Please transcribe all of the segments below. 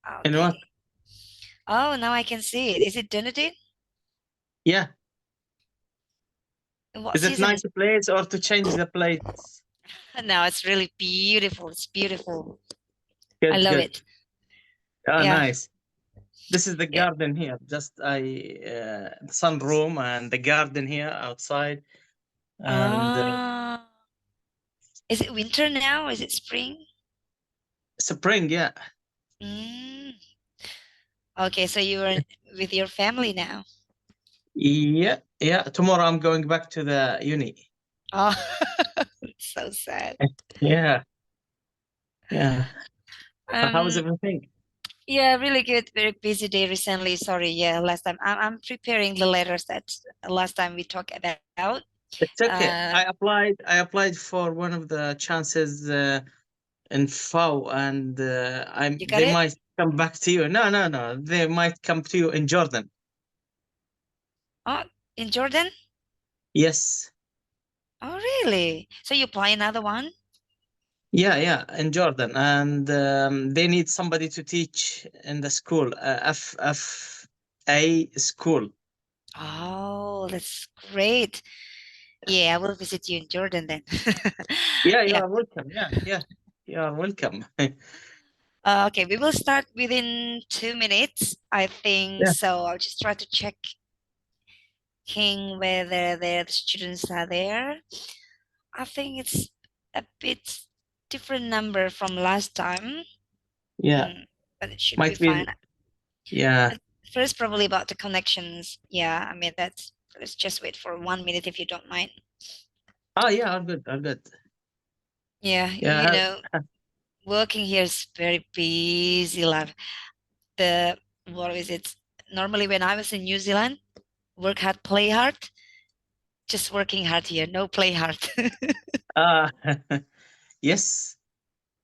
In Okay. what? Oh, now I can see it. Is it Dunedin? Yeah. What Is it season nice is place or to change the place? No, it's really beautiful. It's beautiful. I Good, love good. it. Oh, Yeah. nice. This is the Yeah. garden here. Just the sunroom and the garden here outside. And Ah, is it winter now? Is it spring? spring, yeah. Mm. Okay, so you are with your family now. Yeah, yeah. Tomorrow I'm going back to the uni. Oh, so sad. Yeah, yeah. How's Um, everything? yeah, really good. Very busy day recently. Sorry, yeah, last time I'm preparing the letters that last time we talked about. It's okay. Uh, I applied for one of the chances in FAO, and you got they it? might come back to you. No, no, no. They might come to you in Jordan. Oh, in Jordan? Yes. Oh, really? So you apply another one? Yeah, yeah, in Jordan, and they need somebody to teach in the school, FFA school. Oh, that's great. Yeah, I will visit you in Jordan then. Yeah, you Yeah. are welcome. Yeah, yeah, you are welcome. Okay, we will start within 2 minutes, I think. Yeah, So I'll just try to check whether the students are there. I think it's a bit different number from last time, yeah, mm, but it should be might be. fine. Yeah. First, probably about the connections. Yeah, I mean that's. Let's just wait for 1 minute if you don't mind. Oh, yeah, all good, all good. Yeah, Yeah, working here is very busy life. The what is it? Normally, when I was in New Zealand, work hard, play hard. Just working hard here, no play hard. uh, yes,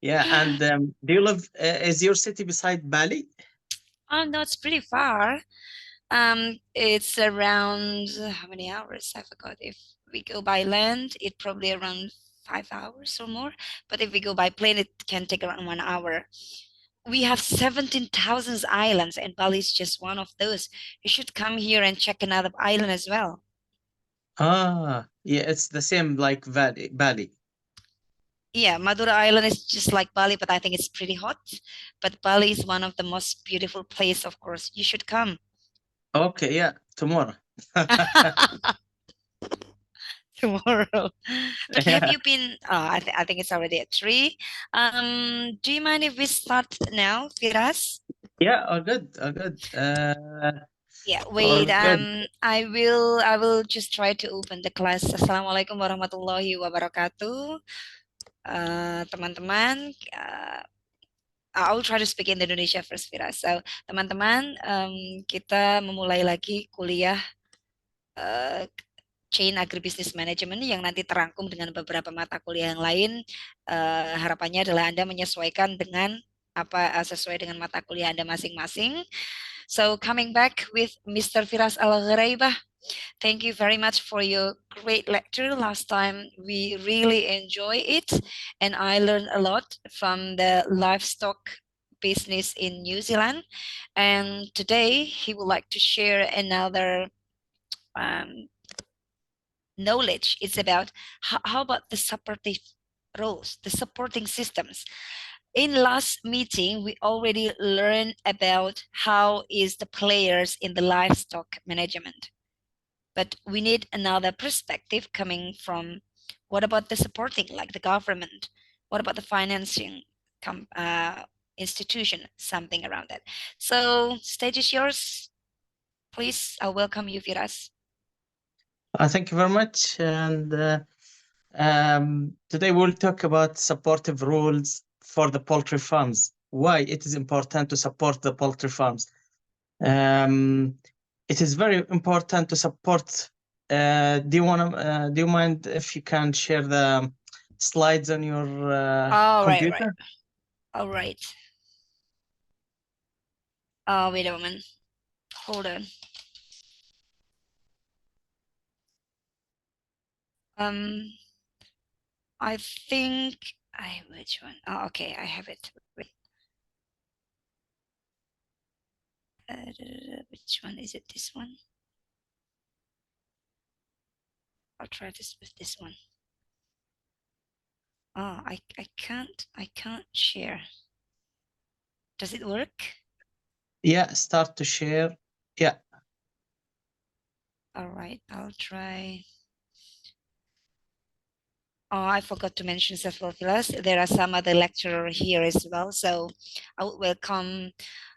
yeah. And do you live? Is your city beside Bali? Oh no, it's pretty far. It's around how many hours? I forgot. If we go by land, it probably around 5 hours or more. But if we go by plane, it can take around 1 hour. We have 17,000 islands, and Bali is just one of those. You should come here and check another island as well. Ah, yeah, it's the same like Bali. Yeah, Madura Island is just like Bali, but I think it's pretty hot. But Bali is one of the most beautiful place, of course. You should come. Okay, yeah, tomorrow. Tomorrow. But have Yeah, you been? I think it's already at 3. Do you mind if we start now, Firas? yeah, all good, all good. Yeah, All wait. good. I will just try to open the class. Assalamualaikum warahmatullahi wabarakatuh. Teman-teman, I will try to speak in Indonesia first, Firas. So, teman-teman, kita memulai lagi kuliah eh, Chain Agribusiness Management yang nanti terangkum dengan beberapa mata kuliah yang lain. Harapannya adalah Anda menyesuaikan dengan sesuai dengan mata kuliah Anda masing-masing. So coming back with Mr. Firas Algharibeh, thank you very much for your great lecture last time. We really enjoy it, and I learned a lot from the livestock business in New Zealand. And today he would like to share another um, knowledge. It's about how about the supportive roles, the supporting systems. In last meeting, we already learned about how is the players in the livestock management. But we need another perspective coming from what about the supporting, like the government? What about the financing institution, something around that. So stage is yours. Please, I welcome you, Firas. Thank you very much. And today we'll talk about supportive rules for the poultry farms. Why it is important to support the poultry farms. Um, it is very important to support. Do you mind if you can share the slides on your All right, right. computer? All right. Wait a moment. Hold on. Um, I think which one? Oh, okay, I have it. Wait. Which one is it? This one? I'll try this with this one. Oh, I can't share. Does it work? Yeah, start to share. Yeah. All right, I'll try. Oh, I forgot to mention several pillars. There are some other lecturers here as well, so I would welcome.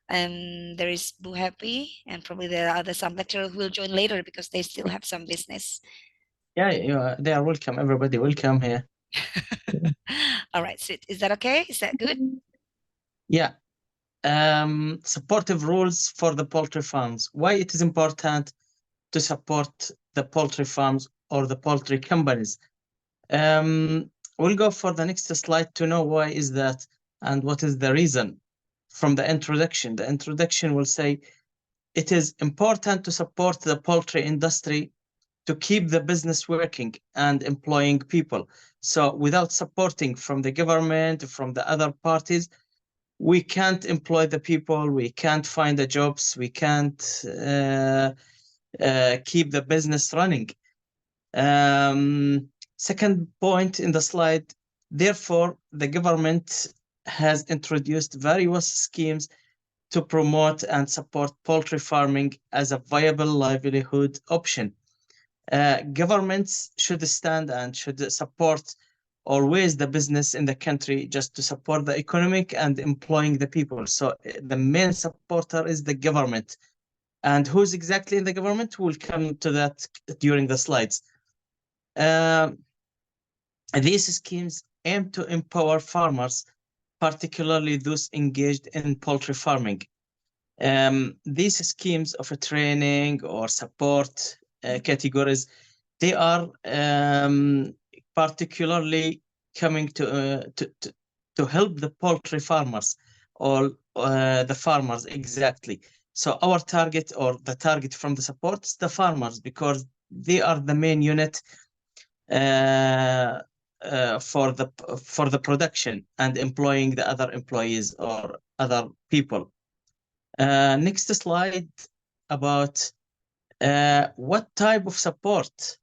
There is Bu Happy, and probably there are some lecturers who will join later because they still have some business. Yeah, they are welcome. Everybody welcome here. All right, so is that okay? Is that good? Yeah. Supportive rules for the poultry farms. Why it is important to support the poultry farms or the poultry companies. We'll go for the next slide to know why is that and what is the reason from the introduction. The introduction will say it is important to support the poultry industry to keep the business working and employing people. So without supporting from the government, from the other parties, we can't employ the people, we can't find the jobs, we can't keep the business running. Second point in the slide, therefore, the government has introduced various schemes to promote and support poultry farming as a viable livelihood option. Governments should stand and should support always the business in the country just to support the economic and employing the people. So the main supporter is the government. And who's exactly in the government? We'll come to that during the slides. These schemes aim to empower farmers, particularly those engaged in poultry farming. These schemes of a training or support categories, they are particularly coming to help the poultry farmers or the farmers exactly. So our target or the target from the support is the farmers because they are the main unit for the production and employing the other employees or other people. Next slide about what type of support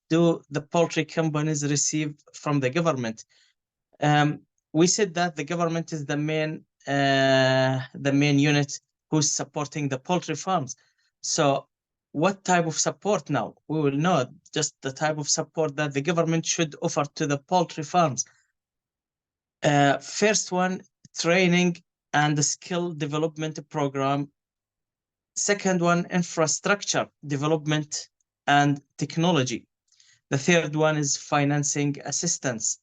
do the poultry companies receive from the government? We said that the government is the main unit who's supporting the poultry farms. So what type of support now? We will know just the type of support that the government should offer to the poultry farms. First one, training and the skill development program. Second one, infrastructure development and technology. The third one is financing assistance.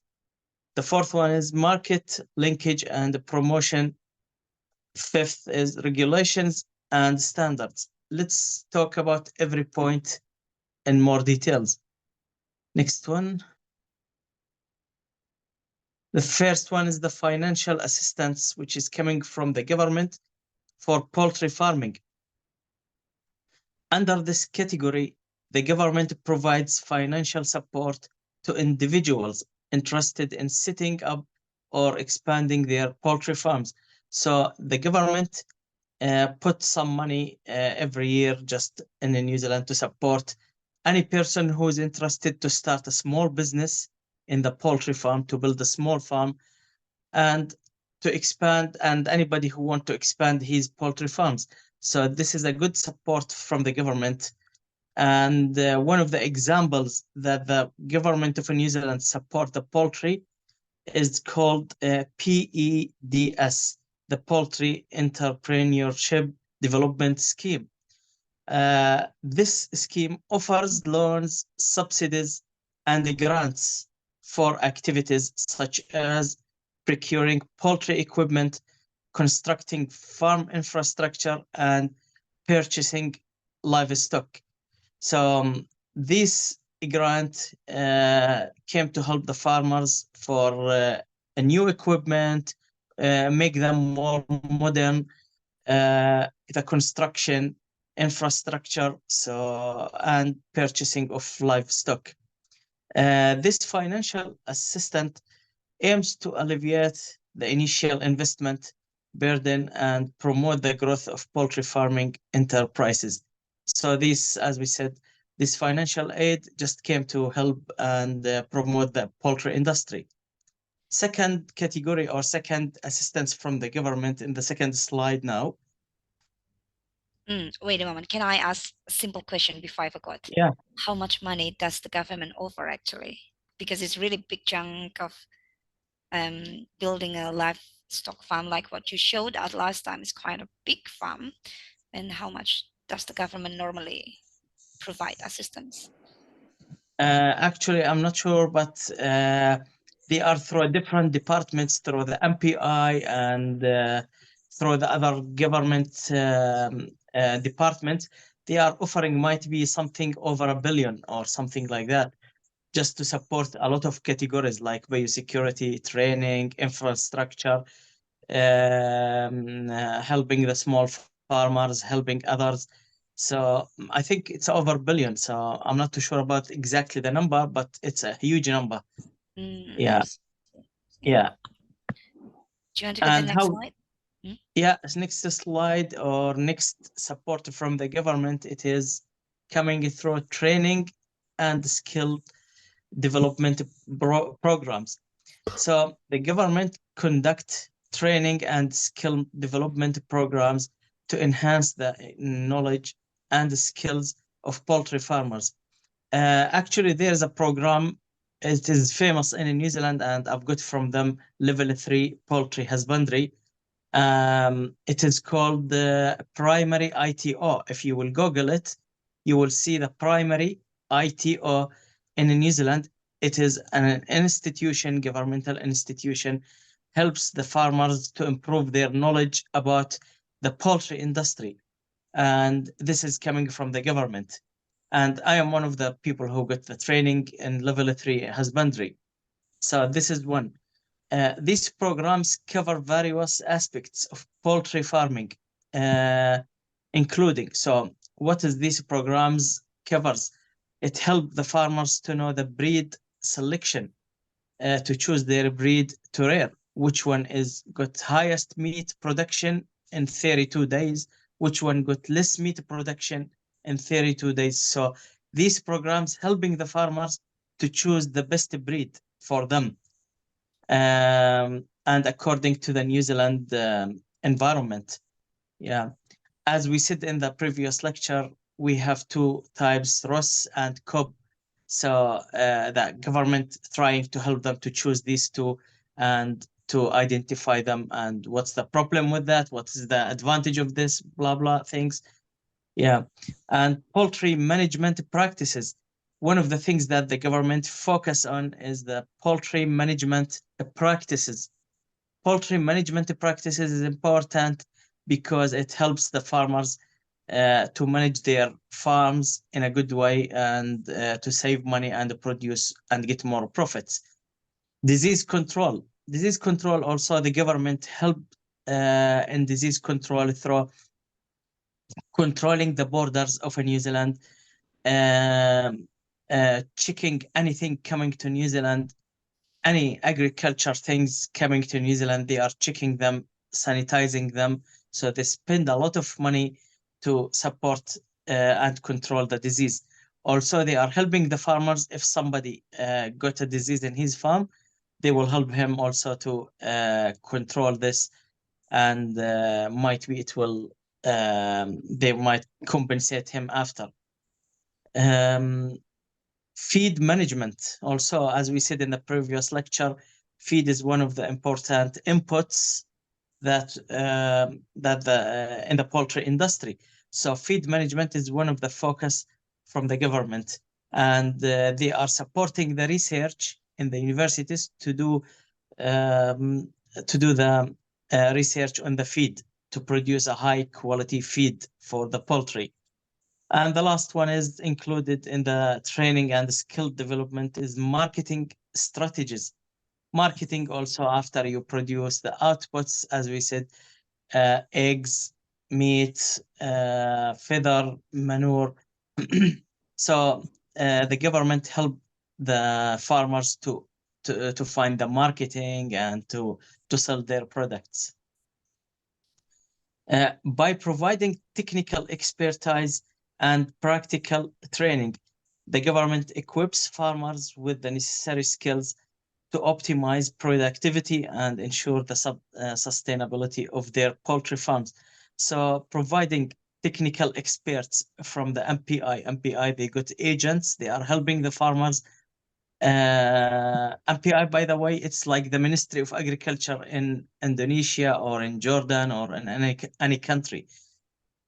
The fourth one is market linkage and promotion. Fifth is regulations and standards. Let's talk about every point in more details. Next one. The first one is the financial assistance, which is coming from the government for poultry farming. Under this category, the government provides financial support to individuals interested in setting up or expanding their poultry farms. So the government puts some money every year just in New Zealand to support any person who is interested to start a small business in the poultry farm, to build a small farm and to expand, and anybody who wants to expand his poultry farms. So this is a good support from the government. And one of the examples that the government of New Zealand support the poultry is called PEDS, the Poultry Entrepreneurship Development Scheme. This scheme offers loans, subsidies, and grants for activities such as procuring poultry equipment, constructing farm infrastructure, and purchasing livestock. So this grant came to help the farmers for a new equipment, make them more modern, the construction infrastructure, and purchasing of livestock. This financial assistance aims to alleviate the initial investment burden and promote the growth of poultry farming enterprises. So this, as we said, this financial aid just came to help and promote the poultry industry. Second category or second assistance from the government in the second slide now. Wait a moment. Can I ask a simple question before I forgot? Yeah. How much money does the government offer actually? Because it's really big chunk of building a livestock farm like what you showed us last time is quite a big farm. And how much does the government normally provide assistance? Actually, I'm not sure, but they are through different departments, through the MPI and through the other government departments. They are offering might be something over $1 billion or something like that, just to support a lot of categories like biosecurity, training, infrastructure, helping the small farmers, helping others. So I think it's over $1 billion. So I'm not too sure about exactly the number, but it's a huge number. Yeah. Yeah. Do you want to go to the And next how? slide? Yeah, next slide or next support from the government, it is coming through training and skill development programs. So the government conduct training and skill development programs to enhance the knowledge and skills of poultry farmers. Actually, there's a program. It is famous in New Zealand, and I've got from them level 3 poultry husbandry. It is called the primary ITO. If you will Google it, you will see the primary ITO in New Zealand. It is an institution, governmental institution, helps the farmers to improve their knowledge about the poultry industry. And this is coming from the government. And I am one of the people who got the training in level 3 husbandry. So this is one. These programs cover various aspects of poultry farming, including, so what is these programs covers? It helps the farmers to know the breed selection, to choose their breed to rear, which one is got highest meat production in 32 days, which one got less meat production in 32 days. So these programs helping the farmers to choose the best breed for them. And according to the New Zealand environment. Yeah. As we said in the previous lecture, we have two types, Ross and Cobb. So the government trying to help them to choose these two and to identify them and what's the problem with that, what is the advantage of this, blah, blah things. Yeah. And poultry management practices. One of the things that the government focus on is the poultry management practices. Poultry management practices is important because it helps the farmers to manage their farms in a good way and to save money and produce and get more profits. Disease control. Disease control also the government help in disease control through controlling the borders of New Zealand, checking anything coming to New Zealand, any agriculture things coming to New Zealand, they are checking them, sanitizing them. So they spend a lot of money to support and control the disease. Also, they are helping the farmers. If somebody got a disease in his farm, they will help him also to control this. And might be it will, they might compensate him after. Feed management. Also, as we said in the previous lecture, feed is one of the important inputs that in the poultry industry. So feed management is one of the focus from the government, and they are supporting the research in the universities to do the research on the feed to produce a high quality feed for the poultry. And the last one is included in the training and skill development is marketing strategies. Marketing also after you produce the outputs, as we said, eggs, meat, feather, manure. So the government help the farmers to find the marketing and to sell their products. By providing technical expertise and practical training, the government equips farmers with the necessary skills to optimize productivity and ensure the sustainability of their poultry farms. So providing technical experts from the MPI, they got agents, they are helping the farmers. MPI, by the way, it's like the Ministry of Agriculture in Indonesia or in Jordan or in any country,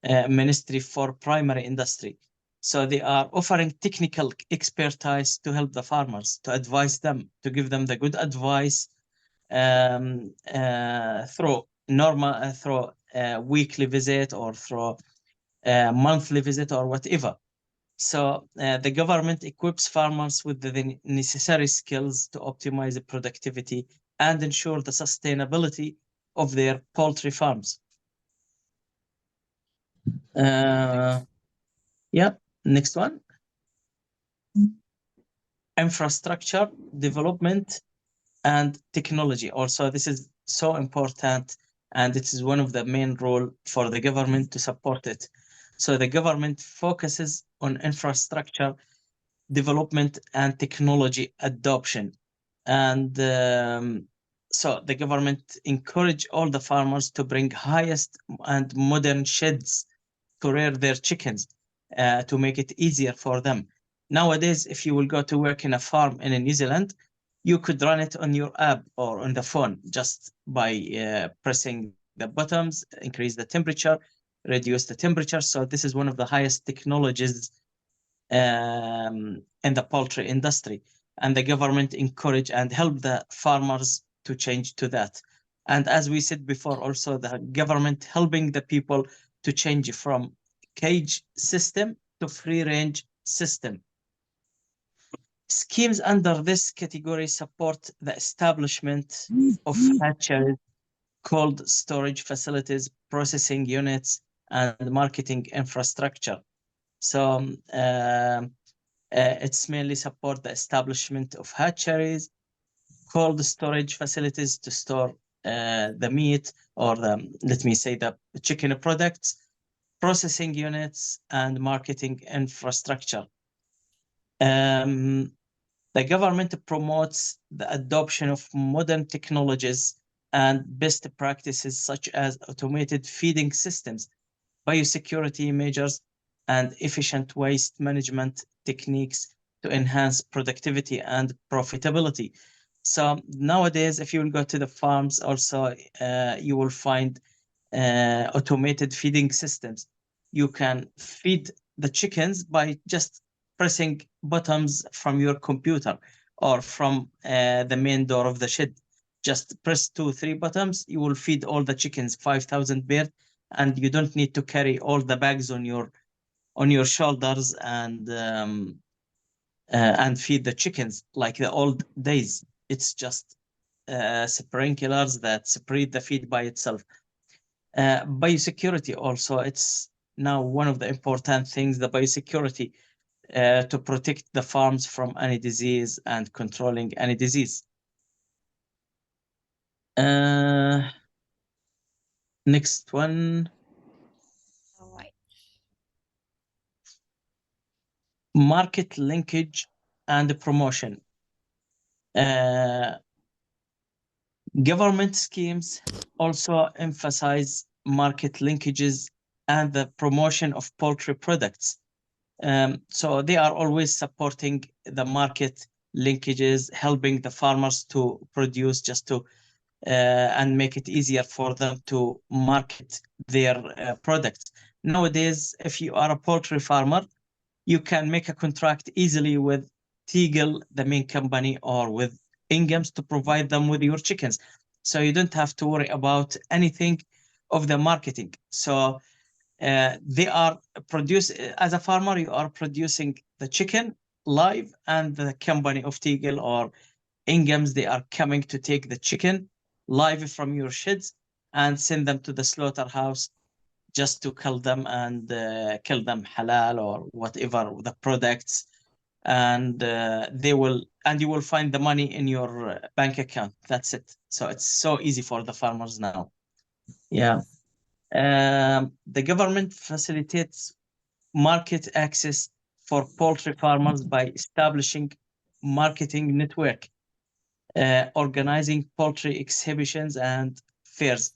Ministry for Primary Industry. So they are offering technical expertise to help the farmers, to advise them, to give them the good advice through normal, through weekly visit or through monthly visit or whatever. So the government equips farmers with the necessary skills to optimize the productivity and ensure the sustainability of their poultry farms. Yeah, next one. Infrastructure development and technology. Also, this is so important, and it is one of the main role for the government to support it. So the government focuses on infrastructure development and technology adoption. And so the government encourage all the farmers to bring highest and modern sheds to rear their chickens to make it easier for them. Nowadays, if you will go to work in a farm in New Zealand, you could run it on your app or on the phone just by pressing the buttons, increase the temperature, reduce the temperature. So this is one of the highest technologies in the poultry industry, and the government encourage and help the farmers to change to that. And as we said before, also the government helping the people to change from cage system to free range system. Schemes under this category support the establishment of hatcheries, cold storage facilities, processing units, and marketing infrastructure. So it's mainly support the establishment of hatcheries, cold storage facilities to store the meat or let me say the chicken products, processing units, and marketing infrastructure. The government promotes the adoption of modern technologies and best practices such as automated feeding systems, biosecurity measures, and efficient waste management techniques to enhance productivity and profitability. So nowadays, if you will go to the farms also, you will find automated feeding systems. You can feed the chickens by just pressing buttons from your computer or from the main door of the shed. Just press 2-3 buttons, you will feed all the chickens, 5,000 birds, and you don't need to carry all the bags on your shoulders and feed the chickens like the old days. It's just sprinklers that spread the feed by itself. Biosecurity also, it's now one of the important things, the biosecurity to protect the farms from any disease and controlling any disease. Next one. All right. Market linkage and promotion. Government schemes also emphasize market linkages and the promotion of poultry products. So they are always supporting the market linkages, helping the farmers to produce just to and make it easier for them to market their products. Nowadays, if you are a poultry farmer, you can make a contract easily with Teagle, the main company, or with Ingham's to provide them with your chickens. So you don't have to worry about anything of the marketing. So they are as a farmer, you are producing the chicken live, and the company of Teagle or Ingham's, they are coming to take the chicken live from your sheds and send them to the slaughterhouse just to kill them and kill them halal or whatever the products, and you will find the money in your bank account. That's it. So it's so easy for the farmers now. Yeah. The government facilitates market access for poultry farmers by establishing marketing network, organizing poultry exhibitions and fairs,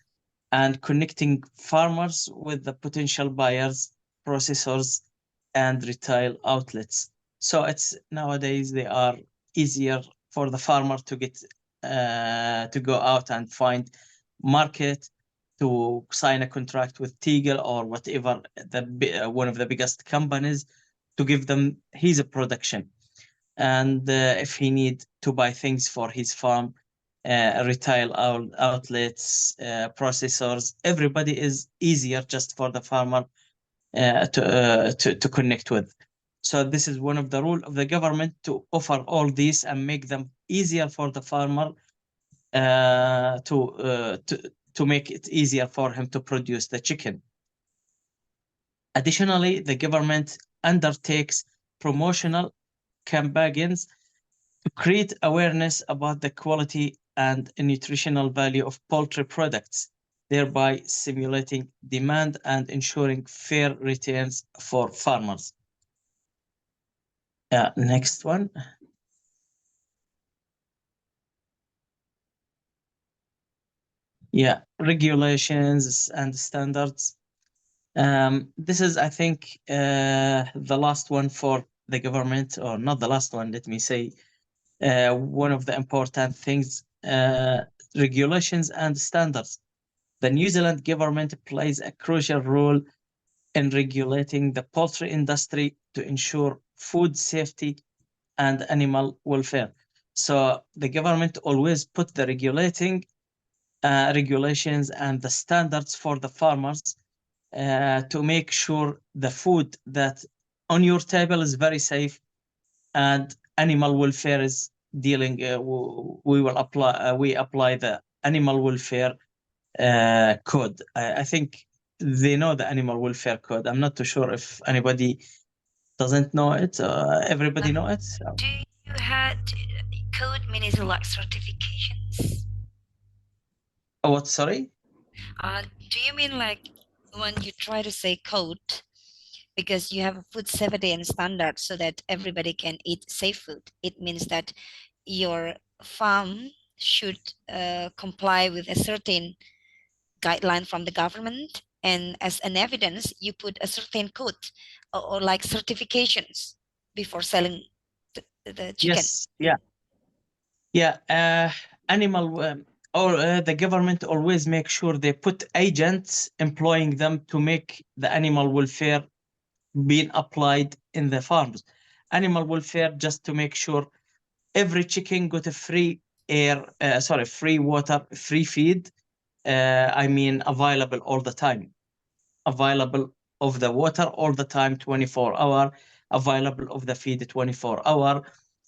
and connecting farmers with the potential buyers, processors, and retail outlets. So it's nowadays they are easier for the farmer to get to go out and find market, to sign a contract with Teagle or whatever one of the biggest companies, to give them his production. And if he need to buy things for his farm, retail outlets, processors, everybody is easier just for the farmer to connect with. So this is one of the rule of the government, to offer all these and make them easier for the farmer, to make it easier for him to produce the chicken. Additionally, the government undertakes promotional campaigns to create awareness about the quality and nutritional value of poultry products, thereby stimulating demand and ensuring fair returns for farmers. Next one. Yeah, regulations and standards. This is, I think, the last one for the government, or not the last one, let me say, one of the important things, regulations and standards. The New Zealand government plays a crucial role in regulating the poultry industry to ensure food safety and animal welfare. So the government always put the regulations and the standards for the farmers, to make sure the food that on your table is very safe, and animal welfare is dealing. We apply the animal welfare code. I think they know the animal welfare code. I'm not too sure if anybody doesn't know it. Everybody know it. So. Do you had code means like certifications? Oh, what? Sorry. Do you mean like when you try to say code because you have a food safety and standard so that everybody can eat safe food? It means that your farm should comply with a certain guideline from the government, and as an evidence you put a certain code, or like certifications before selling the chicken. Yes. Yeah. Animal. Or the government always make sure they put agents employing them to make the animal welfare being applied in the farms. Animal welfare, just to make sure every chicken got a free free water, free feed. Available all the time. Available of the water all the time, 24-hour. Available of the feed, 24-hour.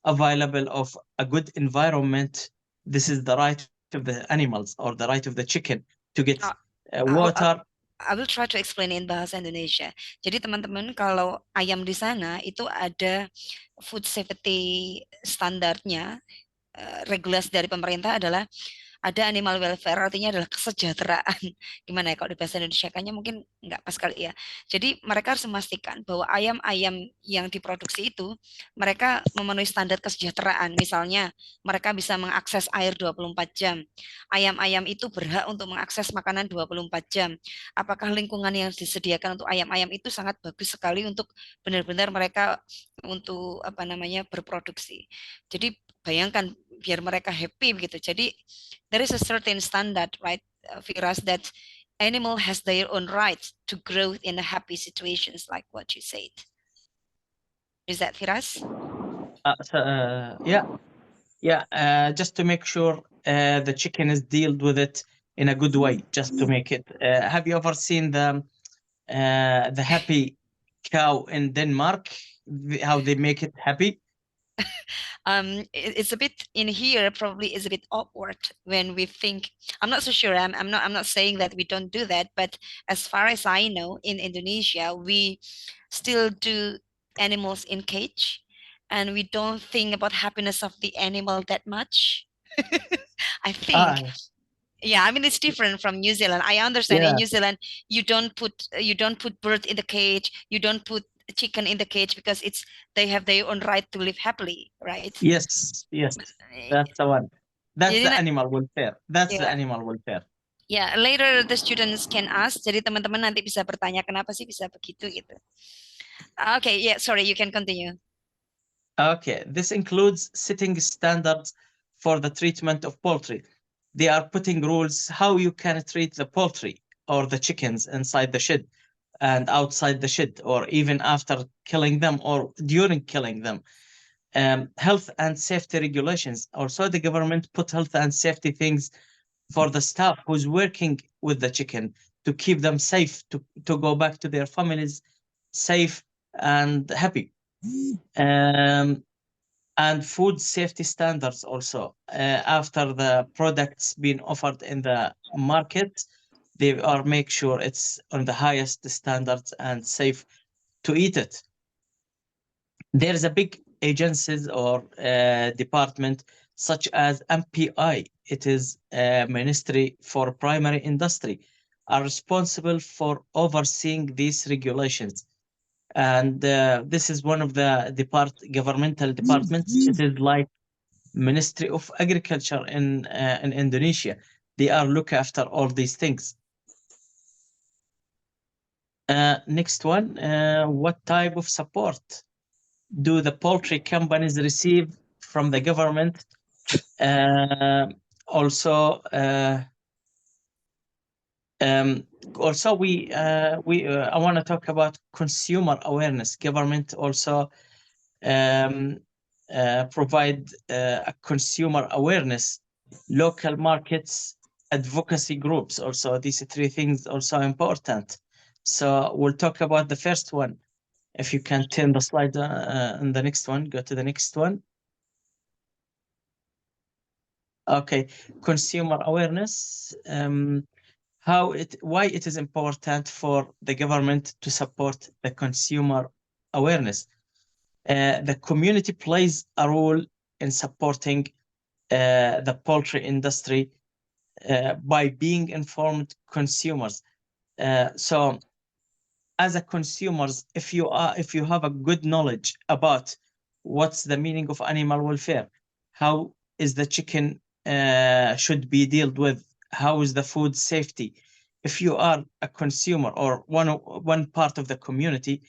Available of a good environment. This is the right of the animals, or the right of the chicken, to get water. I will try to explain in bahasa Indonesia. Jadi teman-teman, kalau ayam di sana itu ada food safety standarnya, regulasi dari pemerintah adalah ada animal welfare, artinya adalah kesejahteraan. Gimana ya kalau di bahasa Indonesia, kayaknya mungkin nggak pas kali ya. Jadi mereka harus memastikan bahwa ayam-ayam yang diproduksi itu mereka memenuhi standar kesejahteraan. Misalnya mereka bisa mengakses air 24 jam. Ayam-ayam itu berhak untuk mengakses makanan 24 jam. Apakah lingkungan yang disediakan untuk ayam-ayam itu sangat bagus sekali untuk benar-benar mereka untuk berproduksi. Jadi bayangkan, biar mereka happy begitu. Jadi there is a certain standard, right, Firas, that animal has their own rights to grow in a happy situations, like what you said. Is that, Firas? Just to make sure the chicken is dealt with it in a good way, just to make it. Have you ever seen the happy cow in Denmark? How they make it happy? It's a bit in here, probably is a bit awkward when we think. I'm not so sure. I'm not saying that we don't do that, but as far as I know, in Indonesia we still do animals in cage, and we don't think about happiness of the animal that much. I think. Yeah, I mean it's different from New Zealand. I understand in Yeah. New Zealand you don't put bird in the cage, you don't put chicken in the cage because they have their own right to live happily, right? Yes, yes, that's the one. That's Jadi the animal welfare. That's the yeah. animal welfare. Yeah, later the students can ask. Jadi teman-teman nanti bisa bertanya kenapa sih bisa begitu gitu. Okay, yeah, sorry, you can continue. Okay, this includes setting standards for the treatment of poultry. They are putting rules how you can treat the poultry or the chickens inside the shed and outside the shed, or even after killing them or during killing them. Health and safety regulations. Also, the government put health and safety things for the staff who's working with the chicken to keep them safe, to go back to their families safe and happy. And food safety standards also. After the products being offered in the market, they are make sure it's on the highest standards and safe to eat it. There's a big agencies or department such as MPI. It is Ministry for Primary Industry, are responsible for overseeing these regulations. And this is one of the governmental departments. It is like Ministry of Agriculture in Indonesia. They are look after all these things. Next one, what type of support do the poultry companies receive from the government? Also, I want to talk about consumer awareness. Government also provide a consumer awareness, local markets, advocacy groups. Also, these three things also important. So we'll talk about the first one. If you can turn the slide on the next one, go to the next one. Okay, consumer awareness. Why it is important for the government to support the consumer awareness. The community plays a role in supporting the poultry industry by being informed consumers. So as a consumers, if you have a good knowledge about what's the meaning of animal welfare, how is the chicken should be dealt with, how is the food safety, if you are a consumer or one part of the community,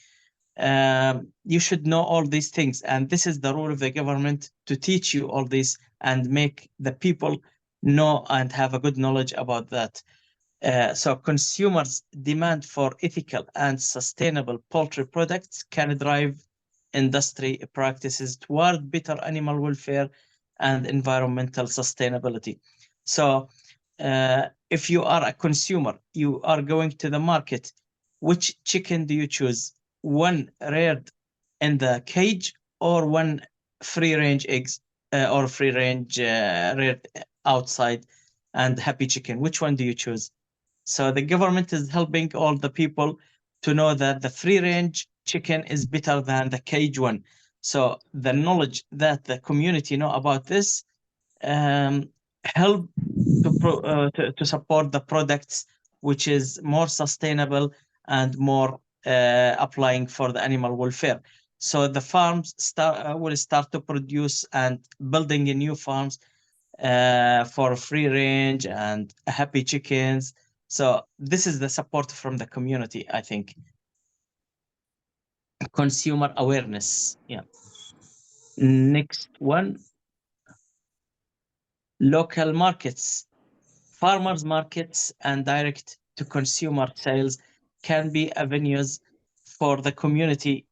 you should know all these things. And this is the role of the government, to teach you all this and make the people know and have a good knowledge about that. So consumers' demand for ethical and sustainable poultry products can drive industry practices toward better animal welfare and environmental sustainability. So if you are a consumer, you are going to the market, which chicken do you choose? One reared in the cage or one free-range eggs or free-range reared outside and happy chicken? Which one do you choose? So the government is helping all the people to know that the free-range chicken is better than the cage one. So the knowledge that the community know about this help to support the products which is more sustainable and more applying for the animal welfare. So the farms will start to produce and building new farms for free range and happy chickens. So this is the support from the community, I think. Consumer awareness. Yeah. Next one. Local markets. Farmers markets and direct to consumer sales can be avenues for the community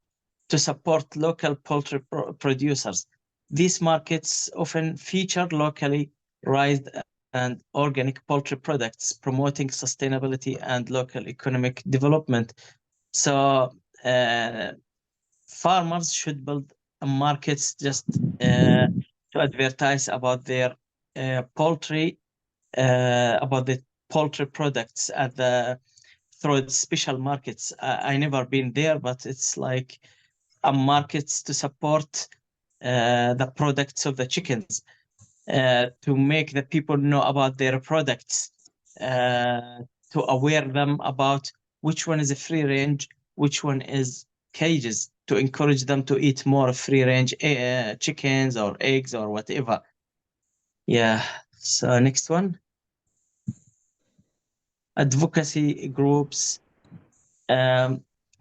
to support local poultry producers. These markets often feature locally raised and organic poultry products, promoting sustainability and local economic development. So farmers should build markets just to advertise about their poultry, about the poultry products at the through special markets. I never been there, but it's like a markets to support the products of the chickens, to make the people know about their products. to aware them about which one is a free range, which one is cages, to encourage them to eat more free range chickens or eggs or whatever. Yeah. So next one, advocacy groups.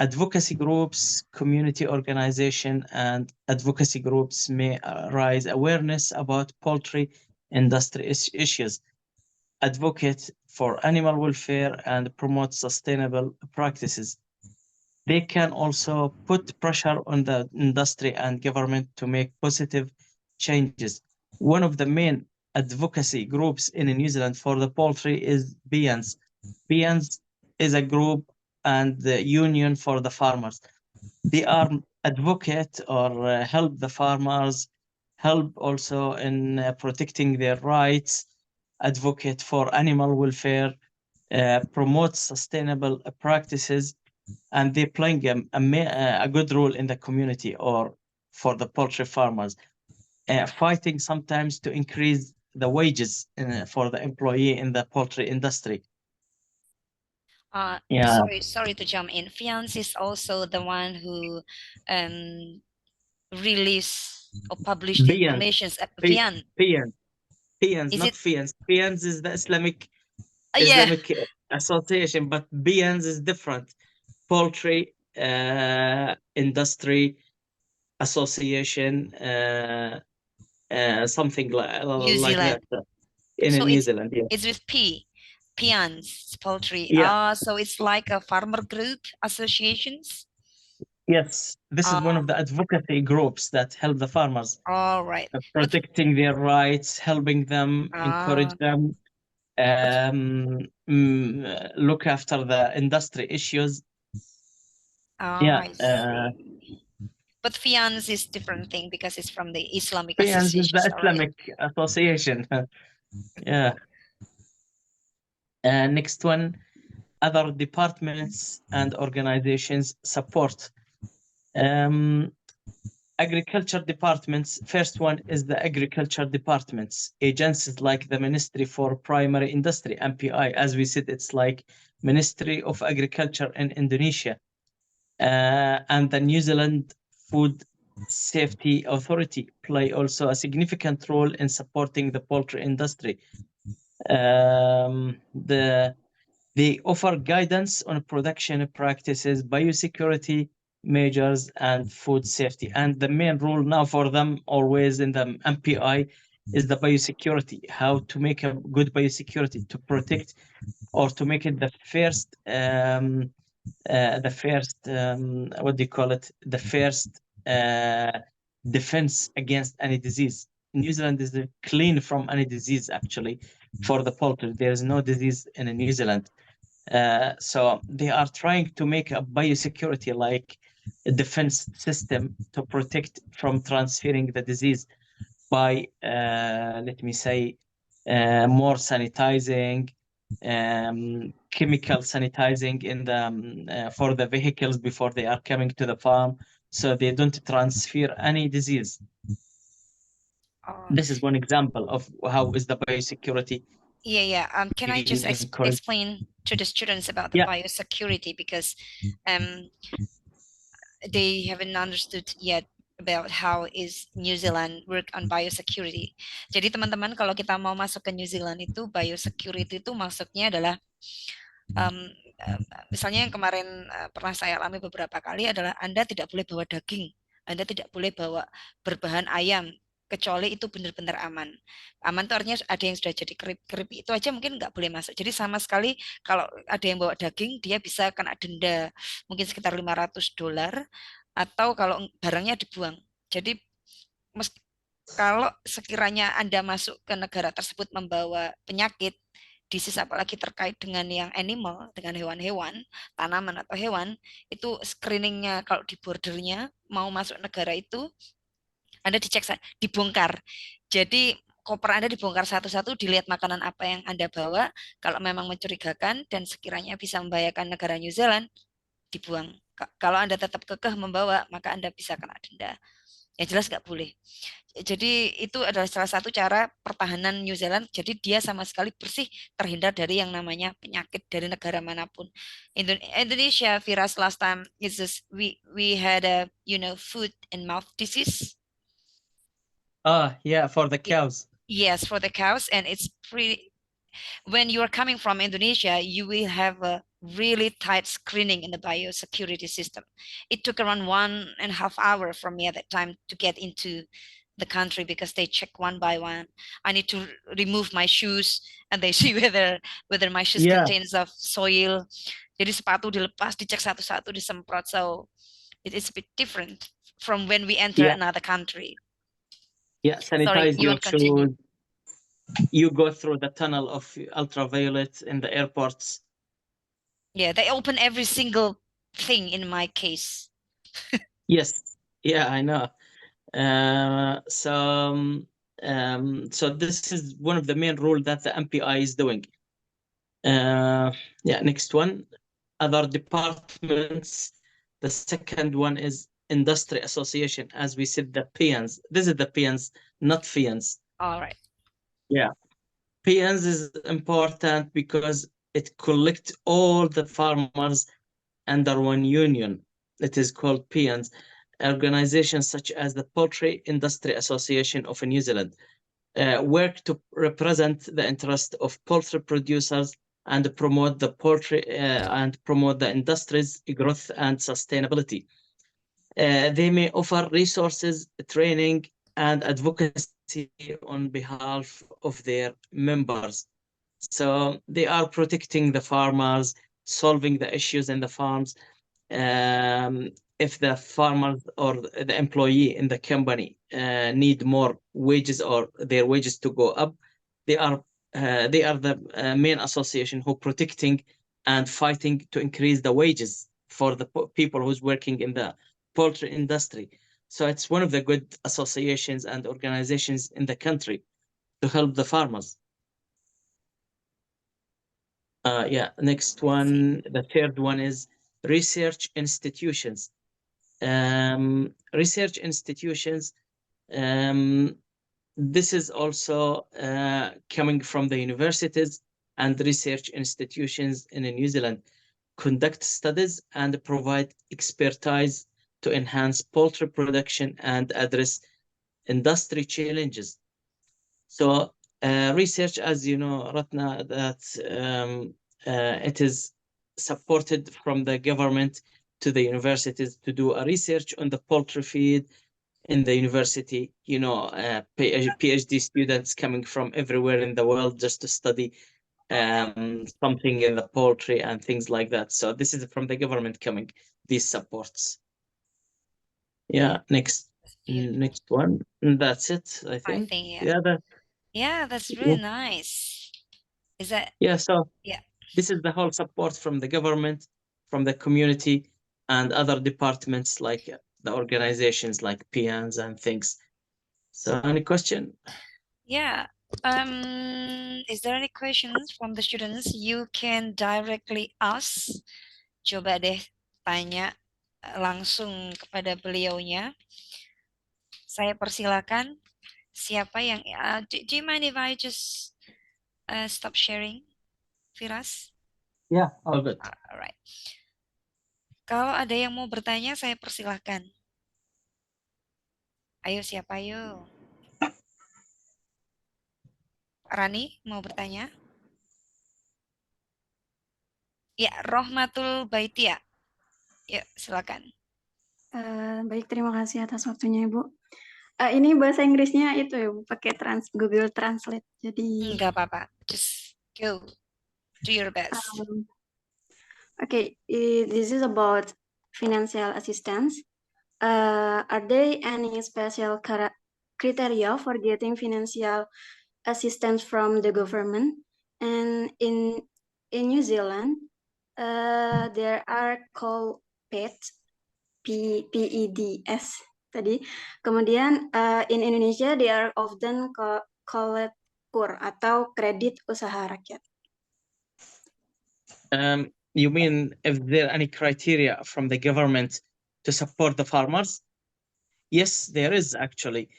Advocacy groups, community organization, and advocacy groups may raise awareness about poultry industry issues, advocate for animal welfare, and promote sustainable practices. They can also put pressure on the industry and government to make positive changes. One of the main advocacy groups in New Zealand for the poultry is BIANS. BIANS is a group and the union for the farmers. They are advocate or help the farmers, help also in protecting their rights, advocate for animal welfare, promote sustainable practices, and they're playing a good role in the community or for the poultry farmers, fighting sometimes to increase the wages for the employee in the poultry industry. Yeah. Sorry to jump in. Fiance is also the one who release or publish the BIANS, information. BIANS, Is not it? FIANS. FIANS is the Yeah, Islamic association, but BIANS is different. Poultry industry association, something New like Zealand. that in So New Zealand. Yeah. it's with P, Pians poultry. Yeah. So it's like a farmer group associations. Yes, this is one of the advocacy groups that help the farmers, All right. But protecting their rights, helping them, encourage them, look after the industry issues. Yeah, I see. But Fians is different thing because it's from the Islamic BIANS is association. the All right. Islamic association. Yeah. Next one, other departments and organizations support. Agriculture departments. First one is the agriculture departments. Agencies like the Ministry for Primary Industry, MPI, as we said, it's like Ministry of Agriculture in Indonesia, and the New Zealand Food Safety Authority play also a significant role in supporting the poultry industry. They offer guidance on production practices, biosecurity measures, and food safety. And the main rule now for them, always in the MPI, is the biosecurity, how to make a good biosecurity to protect or to make it the first, what do you call it? The first defense against any disease. New Zealand is clean from any disease, actually, for the poultry. There is no disease in New Zealand. So they are trying to make a biosecurity, like a defense system to protect from transferring the disease by, let me say, more sanitizing, chemical sanitizing in the for the vehicles before they are coming to the farm, so they don't transfer any disease. This is one example of how is the biosecurity. Yeah. Can I just explain to the students about the biosecurity, because they haven't understood yet about how is New Zealand work on biosecurity. Jadi teman-teman, kalau kita mau masuk ke New Zealand itu, biosecurity itu maksudnya adalah misalnya yang kemarin pernah saya alami beberapa kali adalah Anda tidak boleh bawa daging, Anda tidak boleh bawa berbahan ayam, kecuali itu benar-benar aman. Aman itu artinya ada yang sudah jadi keripik itu aja mungkin nggak boleh masuk. Jadi sama sekali kalau ada yang bawa daging, dia bisa kena denda mungkin sekitar $500, atau kalau barangnya dibuang. Jadi kalau sekiranya Anda masuk ke negara tersebut membawa penyakit, disease apalagi terkait dengan yang animal, dengan hewan-hewan, tanaman atau hewan, itu screeningnya kalau di bordernya mau masuk negara itu, Anda dicek, dibongkar. Jadi koper Anda dibongkar satu-satu, dilihat makanan apa yang Anda bawa, kalau memang mencurigakan dan sekiranya bisa membahayakan negara New Zealand, dibuang. Kalau Anda tetap kekeh membawa, maka Anda bisa kena denda. Ya jelas nggak boleh. Jadi itu adalah salah satu cara pertahanan New Zealand. Jadi dia sama sekali bersih terhindar dari yang namanya penyakit dari negara manapun. Indonesia, Firas, last time is this, we had a foot and mouth disease. Yeah, for the Y- cows. Yes, for the cows, and it's pretty. When you are coming from Indonesia, you will have a really tight screening in the biosecurity system. It took around 1.5 hours from me at that time to get into the country because they check one by one. I need to remove my shoes and they see whether my shoes Yeah, contains of soil. Jadi sepatu dilepas, dicek satu-satu, disemprot. So it is a bit different from when we enter yeah, another country. yeah. Sorry, Sanitize you your want to continue? shoes. You go through the tunnel of ultraviolet in the airports. Yeah, they open every single thing in my case. Yes, yeah, I know. So this is one of the main rule that the MPI is doing. Yeah, next one, other departments. The second one is industry association, as we said, the PNs. This is the PNs, not FIANs. All right. Yeah, PNs is important because it collects all the farmers under one union. It is called PNs. Organizations such as the Poultry Industry Association of New Zealand work to represent the interest of poultry producers and promote the industry's growth and sustainability. They may offer resources, training, and advocacy on behalf of their members. So they are protecting the farmers, solving the issues in the farms. If the farmers or the employee in the company need more wages or their wages to go up, they are the main association who protecting and fighting to increase the wages for the people who's working in the poultry industry. So it's one of the good associations and organizations in the country to help the farmers. Yeah, next one, the third one is research institutions. Research institutions, this is also coming from the universities and research institutions in New Zealand, conduct studies and provide expertise to enhance poultry production and address industry challenges. So research, as you know, Ratna, that it is supported from the government to the universities to do a research on the poultry feed in the university. PhD students coming from everywhere in the world just to study something in the poultry and things like that. So this is from the government coming, these supports. Yeah, next one. That's it, I think. Yeah. Yeah, that's really nice. Is that? Yeah, so Yeah. this is the whole support from the government, from the community, and other departments like the organizations like PNs and things. So, any question? Yeah. Is there any questions from the students? You can directly ask. Coba deh tanya langsung kepada beliaunya. Saya persilakan. Siapa yang do you mind if I just stop sharing, Firas? Yeah, all good. Alright. Kalau ada yang mau bertanya, saya persilahkan. Ayo, siapa yuk? Rani, mau bertanya? Ya, Rohmatul Baitia. Yuk, silakan. Baik, terima kasih atas waktunya, Ibu. Ini bahasa Inggrisnya itu ya, Bu, pakai Google Translate. Jadi, Enggak apa-apa. Just go. Do your best. Okay, this is about financial assistance. Are there any special criteria for getting financial assistance from the government? And in New Zealand, there are called PEDS, PEDS tadi. Kemudian in Indonesia, they are often called KUR atau kredit usaha rakyat. You mean if there are any criteria from the government to support the farmers? Yes, there is actually.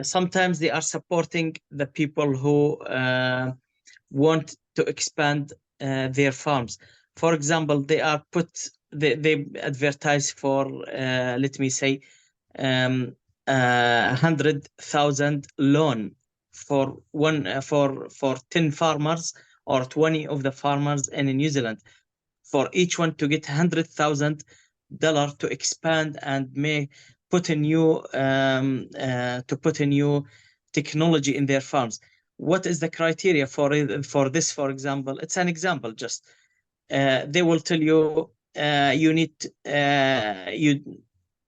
Sometimes they are supporting the people who want to expand their farms. For example, they advertise for let me say 100,000 loan for one for 10 farmers or 20 of the farmers in New Zealand, for each one to get $100,000 to expand and may put a new technology in their farms. What is the criteria for this? For example, it's an example. Just they will tell you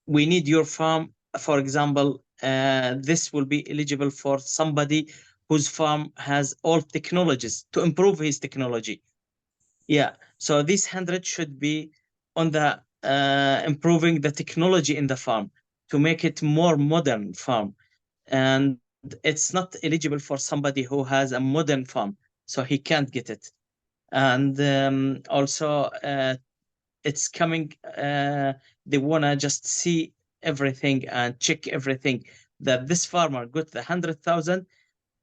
we need your farm. For example, this will be eligible for somebody whose farm has all technologies to improve his technology. Yeah, so this 100 should be on the improving the technology in the farm to make it more modern farm. And it's not eligible for somebody who has a modern farm, so he can't get it. And also it's coming, they wanna just see everything and check everything, that this farmer got the 100,000.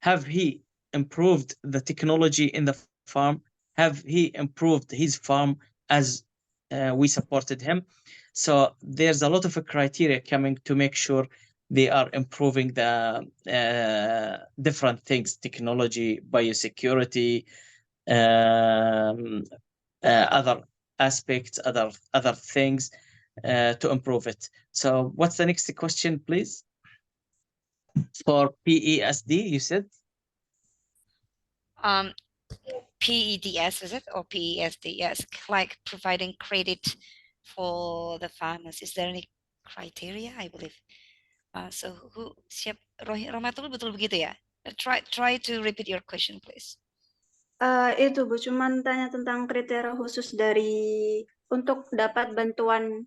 Have he improved the technology in the farm? Have he improved his farm as we supported him? So there's a lot of criteria coming to make sure they are improving the different things: technology, biosecurity, um, other aspects, other things to improve it. So what's the next question, please? For PESD, you said? PEDS, is it, or PESD? Yes, like providing credit for the farmers. Is there any criteria? I believe. So who siap Rohmatul betul begitu ya? Try to repeat your question, please. Itu Bu, cuman tanya tentang kriteria khusus untuk dapat bantuan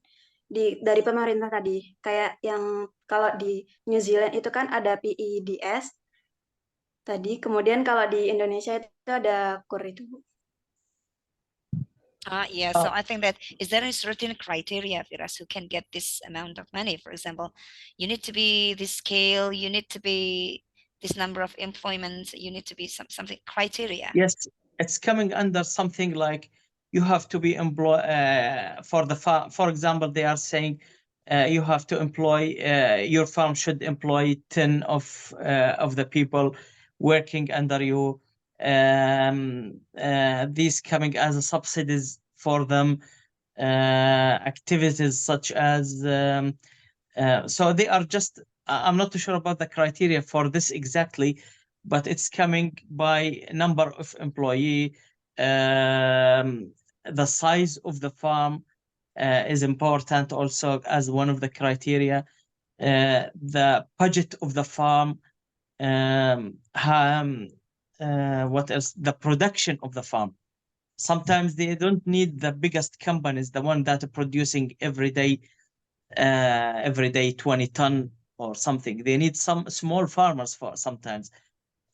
dari pemerintah tadi. Kayak yang kalau di New Zealand itu kan ada PEDS tadi, kemudian kalau di Indonesia itu ada KUR itu Bu. Yeah, so I think that, is there a certain criteria, Firas, who can get this amount of money? For example, you need to be this scale, you need to be this number of employments, you need to be something criteria. Yes, it's coming under something like you have to be employ for example, they are saying you have to employ your farm should employ 10 of the people working under you. These coming as a subsidies for them, activities such as so they are just I'm not too sure about the criteria for this exactly, but it's coming by number of employee. The size of the farm is important also as one of the criteria. The budget of the farm, what else? The production of the farm. Sometimes they don't need the biggest companies, the one that are producing every day 20 ton or something. They need some small farmers for sometimes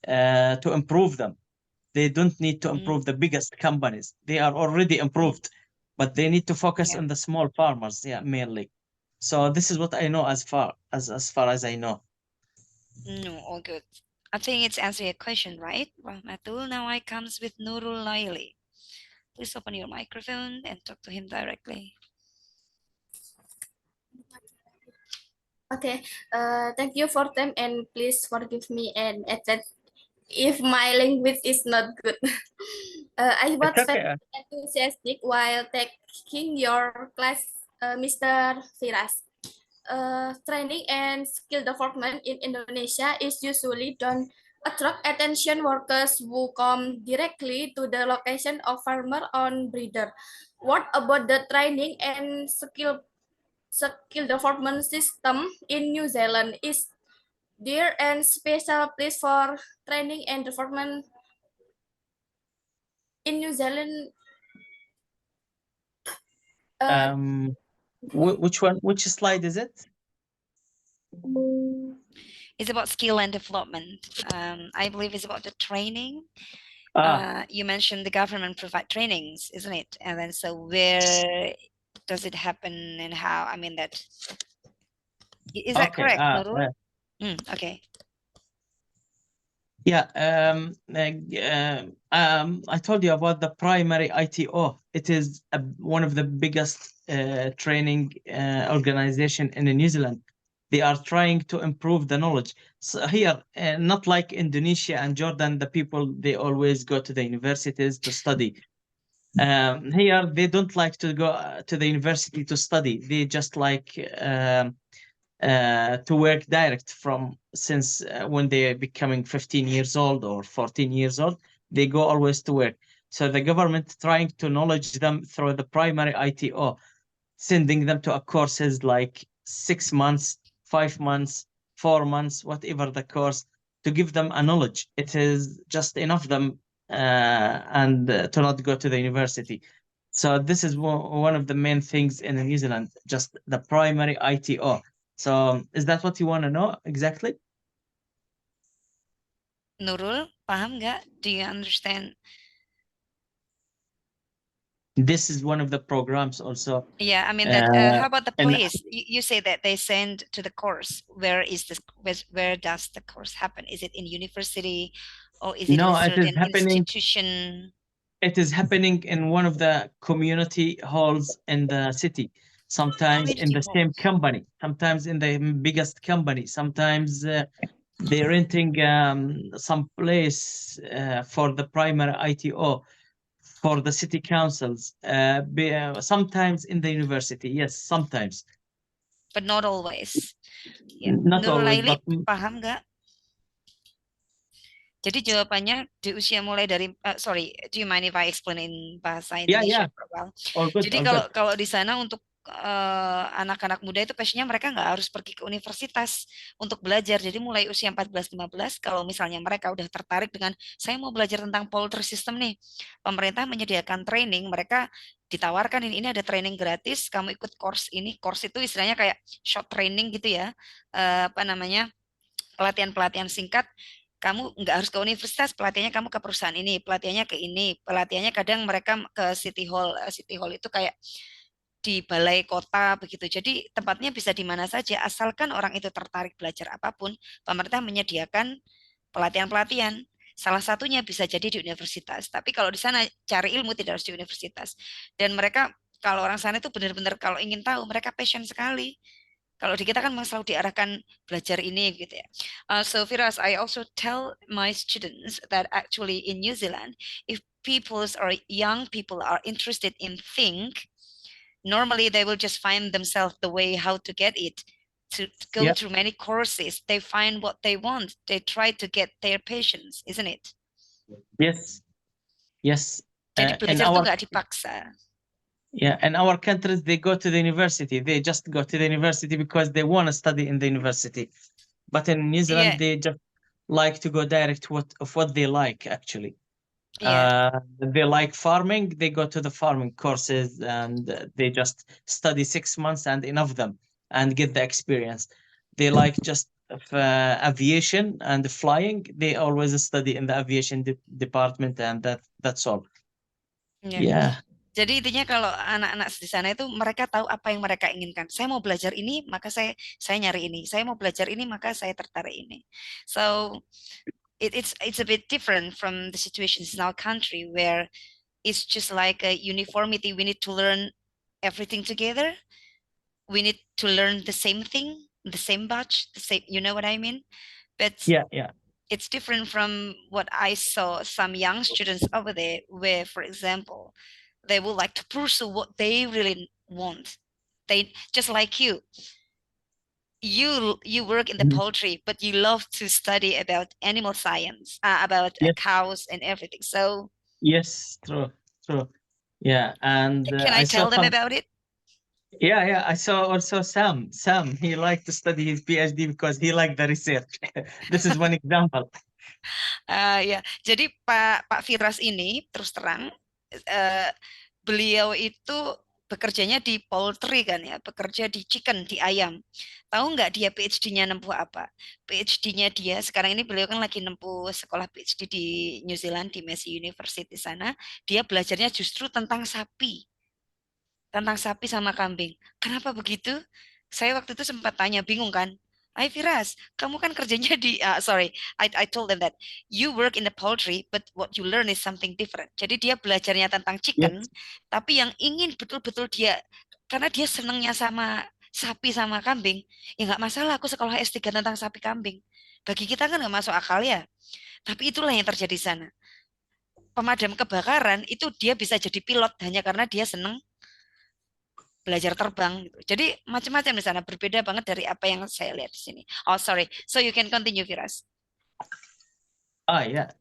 to improve them. They don't need to improve the biggest companies. They are already improved, but they need to focus on the small farmers, mainly. So this is what I know as far as I know. No, all good. I think it's answering a question, right? Rahmatul, now I comes with Nurul Laili. Please open your microphone and talk to him directly. Okay, thank you for time, and please forgive me and that if my language is not good. I was very enthusiastic while taking your class, Mr. Firas. Training and skill development in Indonesia is usually done attract attention workers who come directly to the location of farmer on breeder. What about the training and skill development system in New Zealand? Is there a special place for training and development in New Zealand? Which one? Which slide is it? It's about skill and development. I believe it's about the training. You mentioned the government provide trainings, isn't it? And then so where does it happen and how? I mean that. Is that Okay. correct, Nurul? Okay. Yeah, I told you about the primary ITO. It is one of the biggest training organization in New Zealand. They are trying to improve the knowledge. So here, not like Indonesia and Jordan, the people, they always go to the universities to study. Here, they don't like to go to the university to study. They just like to work direct from since when they're becoming 15 years old or 14 years old, they go always to work. So the government trying to knowledge them through the primary ITO, sending them to a courses like 6 months, 5 months, 4 months, whatever the course, to give them a knowledge. It is just enough them and to not go to the university. So this is one of the main things in New Zealand, just the primary ITO. So is that what you want to know exactly? Nurul, paham nggak? Do you understand? This is one of the programs also. Yeah, I mean that. How about the and place? You say that they send to the course. Where is this? Where does the course happen? Is it in university, or is it in no, a it is certain happening. institution? It is happening in one of the community halls in the city. Sometimes in Community the same halls. company. Sometimes in the biggest company. Sometimes they're renting some place for the primary ITO for the city councils. Sometimes in the university. Yes, sometimes. But not always. Ya, Not Nurul always, Laili, but paham nggak? Jadi jawabannya di usia mulai dari, sorry, do you mind if I explain in bahasa yeah, Indonesia yeah, for a while? all good, Jadi all kalau good. kalau di sana untuk anak-anak muda itu passionnya mereka nggak harus pergi ke universitas untuk belajar. Jadi mulai usia 14-15, kalau misalnya mereka udah tertarik dengan saya mau belajar tentang poultry system nih, pemerintah menyediakan training, mereka ditawarkan ini ada training gratis, kamu ikut course ini, course itu istilahnya kayak short training gitu ya, apa namanya, pelatihan-pelatihan singkat. Kamu nggak harus ke universitas, pelatihannya kamu ke perusahaan ini, pelatihannya ke ini, pelatihannya kadang mereka ke city hall. City hall itu kayak di balai kota begitu. Jadi tempatnya bisa di mana saja, asalkan orang itu tertarik belajar apapun, pemerintah menyediakan pelatihan-pelatihan. Salah satunya bisa jadi di universitas. Tapi kalau di sana cari ilmu tidak harus di universitas. Dan mereka kalau orang sana itu benar-benar kalau ingin tahu, mereka passion sekali. Kalau di kita kan memang selalu diarahkan belajar ini gitu ya. So Firas, I also tell my students that actually in New Zealand, if people or young people are interested in think, normally they will just find themselves the way how to get it. To go Yeah. through many courses, they find what they want. They try to get their patients, isn't it? Yes, yes. Jadi In belajar tuh our nggak dipaksa. Yeah, in our countries, they go to the university. They just go to the university because they want to study in the university. But in New Zealand, Yeah. they just like to go direct of what they like, actually. Yeah. They like farming, they go to the farming courses and they just study 6 months and enough of them and get the experience. They like just aviation and flying. They always study in the aviation department and that's all. Yeah. Yeah. Jadi intinya kalau anak-anak di sana itu mereka tahu apa yang mereka inginkan. Saya mau belajar ini, maka saya nyari ini. Saya mau belajar ini, maka saya tertarik ini. So it's a bit different from the situations in our country where it's just like a uniformity. We need to learn everything together. We need to learn the same thing, the same batch, the same. You know what I mean? But Yeah. it's different from what I saw some young students over there, where, for example, they would like to pursue what they really want. They just like you work in the poultry, but you love to study about animal science, about Yes. cows and everything. So Yes, true. Yeah, and can I tell them about it? Yeah, I saw also Sam. He liked to study his PhD because he liked the research. This is one example. Ya, jadi Pak Firas ini terus terang, beliau itu bekerjanya di poultry kan ya, bekerja di chicken, di ayam. Tahu nggak dia PhD-nya nempuh apa? PhD-nya dia sekarang ini beliau kan lagi nempuh sekolah PhD di New Zealand di Massey University sana. Dia belajarnya justru tentang sapi sama kambing. Kenapa begitu? Saya waktu itu sempat tanya, bingung kan? Hai Firas, kamu kan kerjanya di, I told them that you work in the poultry, but what you learn is something different. Jadi dia belajarnya tentang chicken, tapi yang ingin betul-betul dia, karena dia senangnya sama sapi sama kambing, ya nggak masalah aku sekolah S3 tentang sapi kambing. Bagi kita kan nggak masuk akal ya. Tapi itulah yang terjadi di sana. Pemadam kebakaran itu dia bisa jadi pilot hanya karena dia senang belajar terbang gitu. Jadi macam-macam di sana, berbeda banget dari apa yang saya lihat di sini. Oh sorry, so you can continue Firas. Yeah.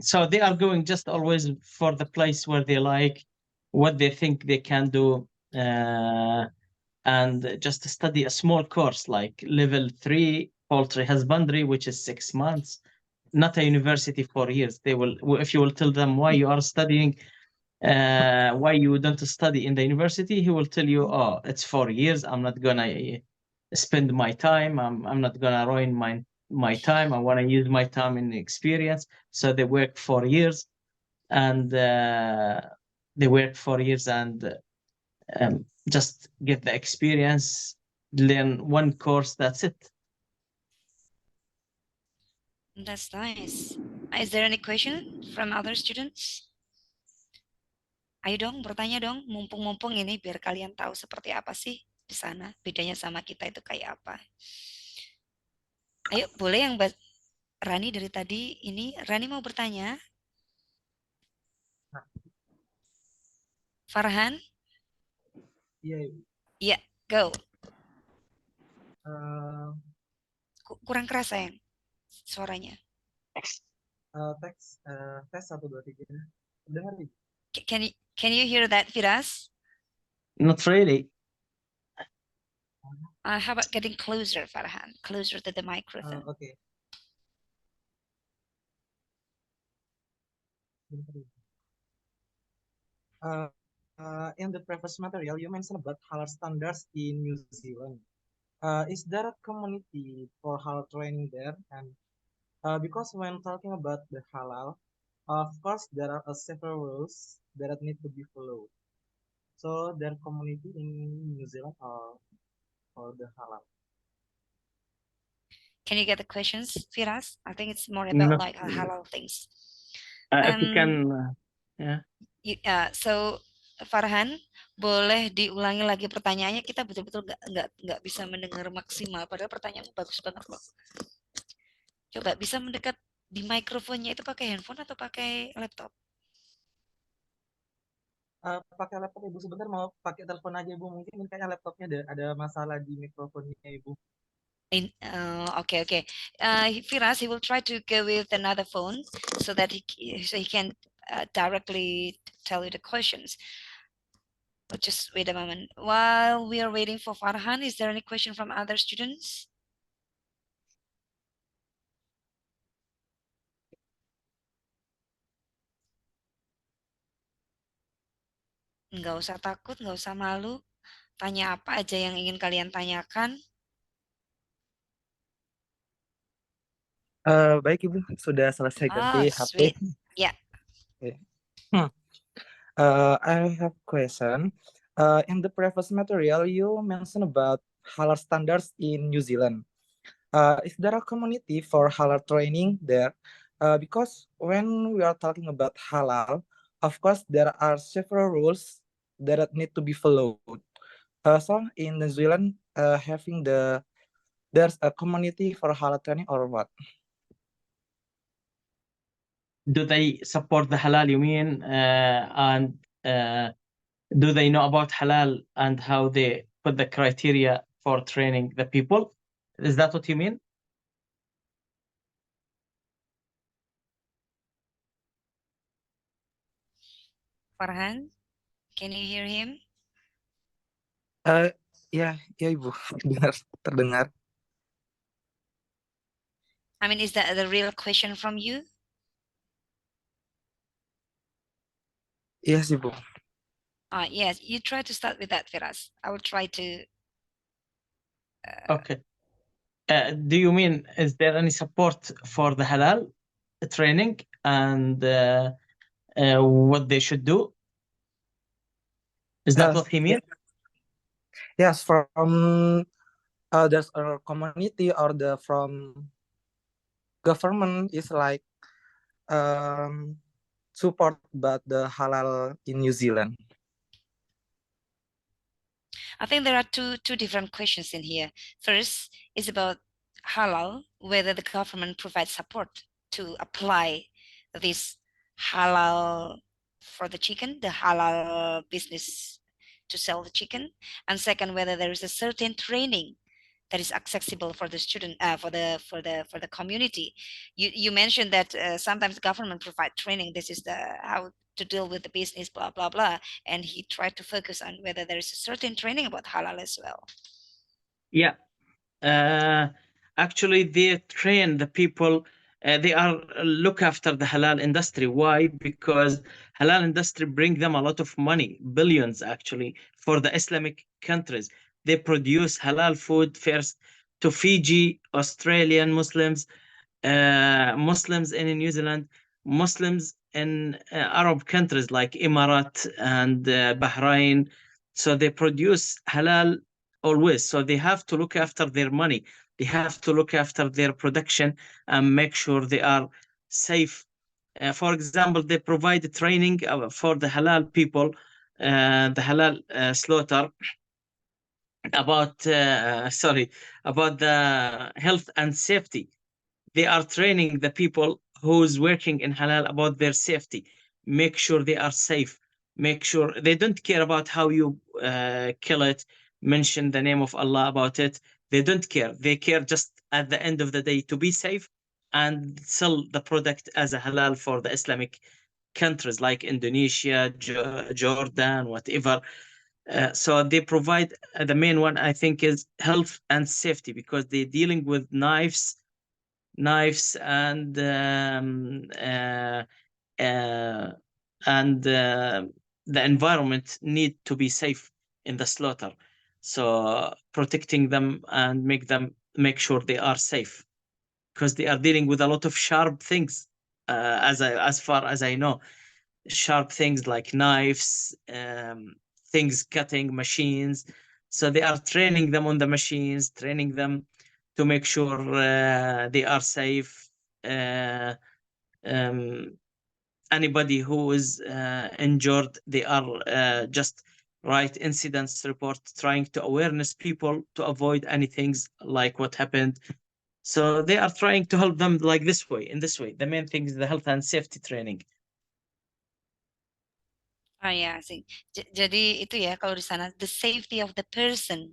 So they are going just always for the place where they like, what they think they can do, and just study a small course like level 3 poultry husbandry, which is 6 months, not a university 4 years. They will, if you will tell them why you are studying, why you don't study in the university, he will tell you, oh, it's 4 years, I'm not gonna spend my time, I'm not gonna ruin my time, I want to use my time in experience. So they work 4 years, and just get the experience, learn one course, that's it. That's nice. Is there any question from other students? Ayo dong, bertanya dong, mumpung-mumpung ini biar kalian tahu seperti apa sih di sana, bedanya sama kita itu kayak apa. Ayo, boleh yang Rani dari tadi ini, Rani mau bertanya? Farhan? Iya. Iya, go. Uh, Kurang keras sayang suaranya. Tes 1 2 3. Dengar nih. Can you hear that, Firas? Not really. How about getting closer, Farhan? Closer to the microphone. Okay. In the preface material, you mentioned about halal standards in New Zealand. Is there a community for halal training there? And because when talking about the halal, of course, there are several rules that need to be followed. So, there community in New Zealand for the halal. Can you get the questions, Firas? I think it's more about like halal things. If you can, So Farhan, boleh diulangi lagi pertanyaannya? Kita betul-betul nggak bisa mendengar maksimal. Padahal pertanyaanmu bagus banget loh. Coba bisa mendekat di mikrofonnya itu pakai handphone atau pakai laptop? Pakai laptop Ibu, sebentar mau pakai telepon aja Ibu, mungkin kayaknya laptopnya ada masalah di mikrofonnya Ibu. Okay. Firas, he will try to go with another phone so that he can directly tell you the questions. But just wait a moment. While we are waiting for Farhan, is there any question from other students? Nggak usah takut, nggak usah malu. Tanya apa aja yang ingin kalian tanyakan. Baik Ibu, sudah selesai ganti HP. Sweet. Yeah. Okay. I have a question. In the previous material, you mentioned about halal standards in New Zealand. Is there a community for halal training there? Because when we are talking about halal, of course, there are several rules that need to be followed. So in New Zealand, there's a community for halal training or what? Do they support the halal, you mean, and do they know about halal and how they put the criteria for training the people? Is that what you mean? Farhan, can you hear him? Ya Ibu, terdengar. I mean, is that the real question from you? Yes, Ibu. Yes, you try to start with that, Firas. I will try to. Okay. Do you mean, is there any support for the halal training and what they should do? Is that what he means? Yes, from there's a community or the from government is like um support about the halal in New Zealand. I think there are two different questions in here. First is about halal, whether the government provides support to apply this halal for the chicken, the halal business to sell the chicken, and second, whether there is a certain training that is accessible for the student, for the community. You mentioned that sometimes government provide training. This is the how to deal with the business, blah blah blah, and he tried to focus on whether there is a certain training about halal as well. Yeah. Actually, they train the people. They are look after the halal industry. Why? Because halal industry bring them a lot of money, billions actually, for the Islamic countries. They produce halal food first to Fiji, Australian Muslims, Muslims in New Zealand, Muslims in Arab countries like Emirat and Bahrain. So they produce halal always. So they have to look after their money. They have to look after their production and make sure they are safe. For example, they provide training for the halal people, the halal slaughter about about the health and safety. They are training the people who's working in halal about their safety, make sure they are safe, make sure they don't care about how you kill it, mention the name of Allah about it. They don't care. They care just at the end of the day to be safe and sell the product as a halal for the Islamic countries like Indonesia, Jordan, whatever. So they provide the main one, I think, is health and safety, because they're dealing with knives and the environment need to be safe in the slaughter. So protecting them and make sure they are safe, because they are dealing with a lot of sharp things, as far as I know, sharp things like knives, things cutting machines. So they are training them on the machines, training them to make sure they are safe. Uh, um, Anybody who is injured, they are just write incidents report, trying to awareness people to avoid any things like what happened. So they are trying to help them like this way, in this way. The main thing is the health and safety training. Oh ya, sih. Jadi itu ya, kalau di sana the safety of the person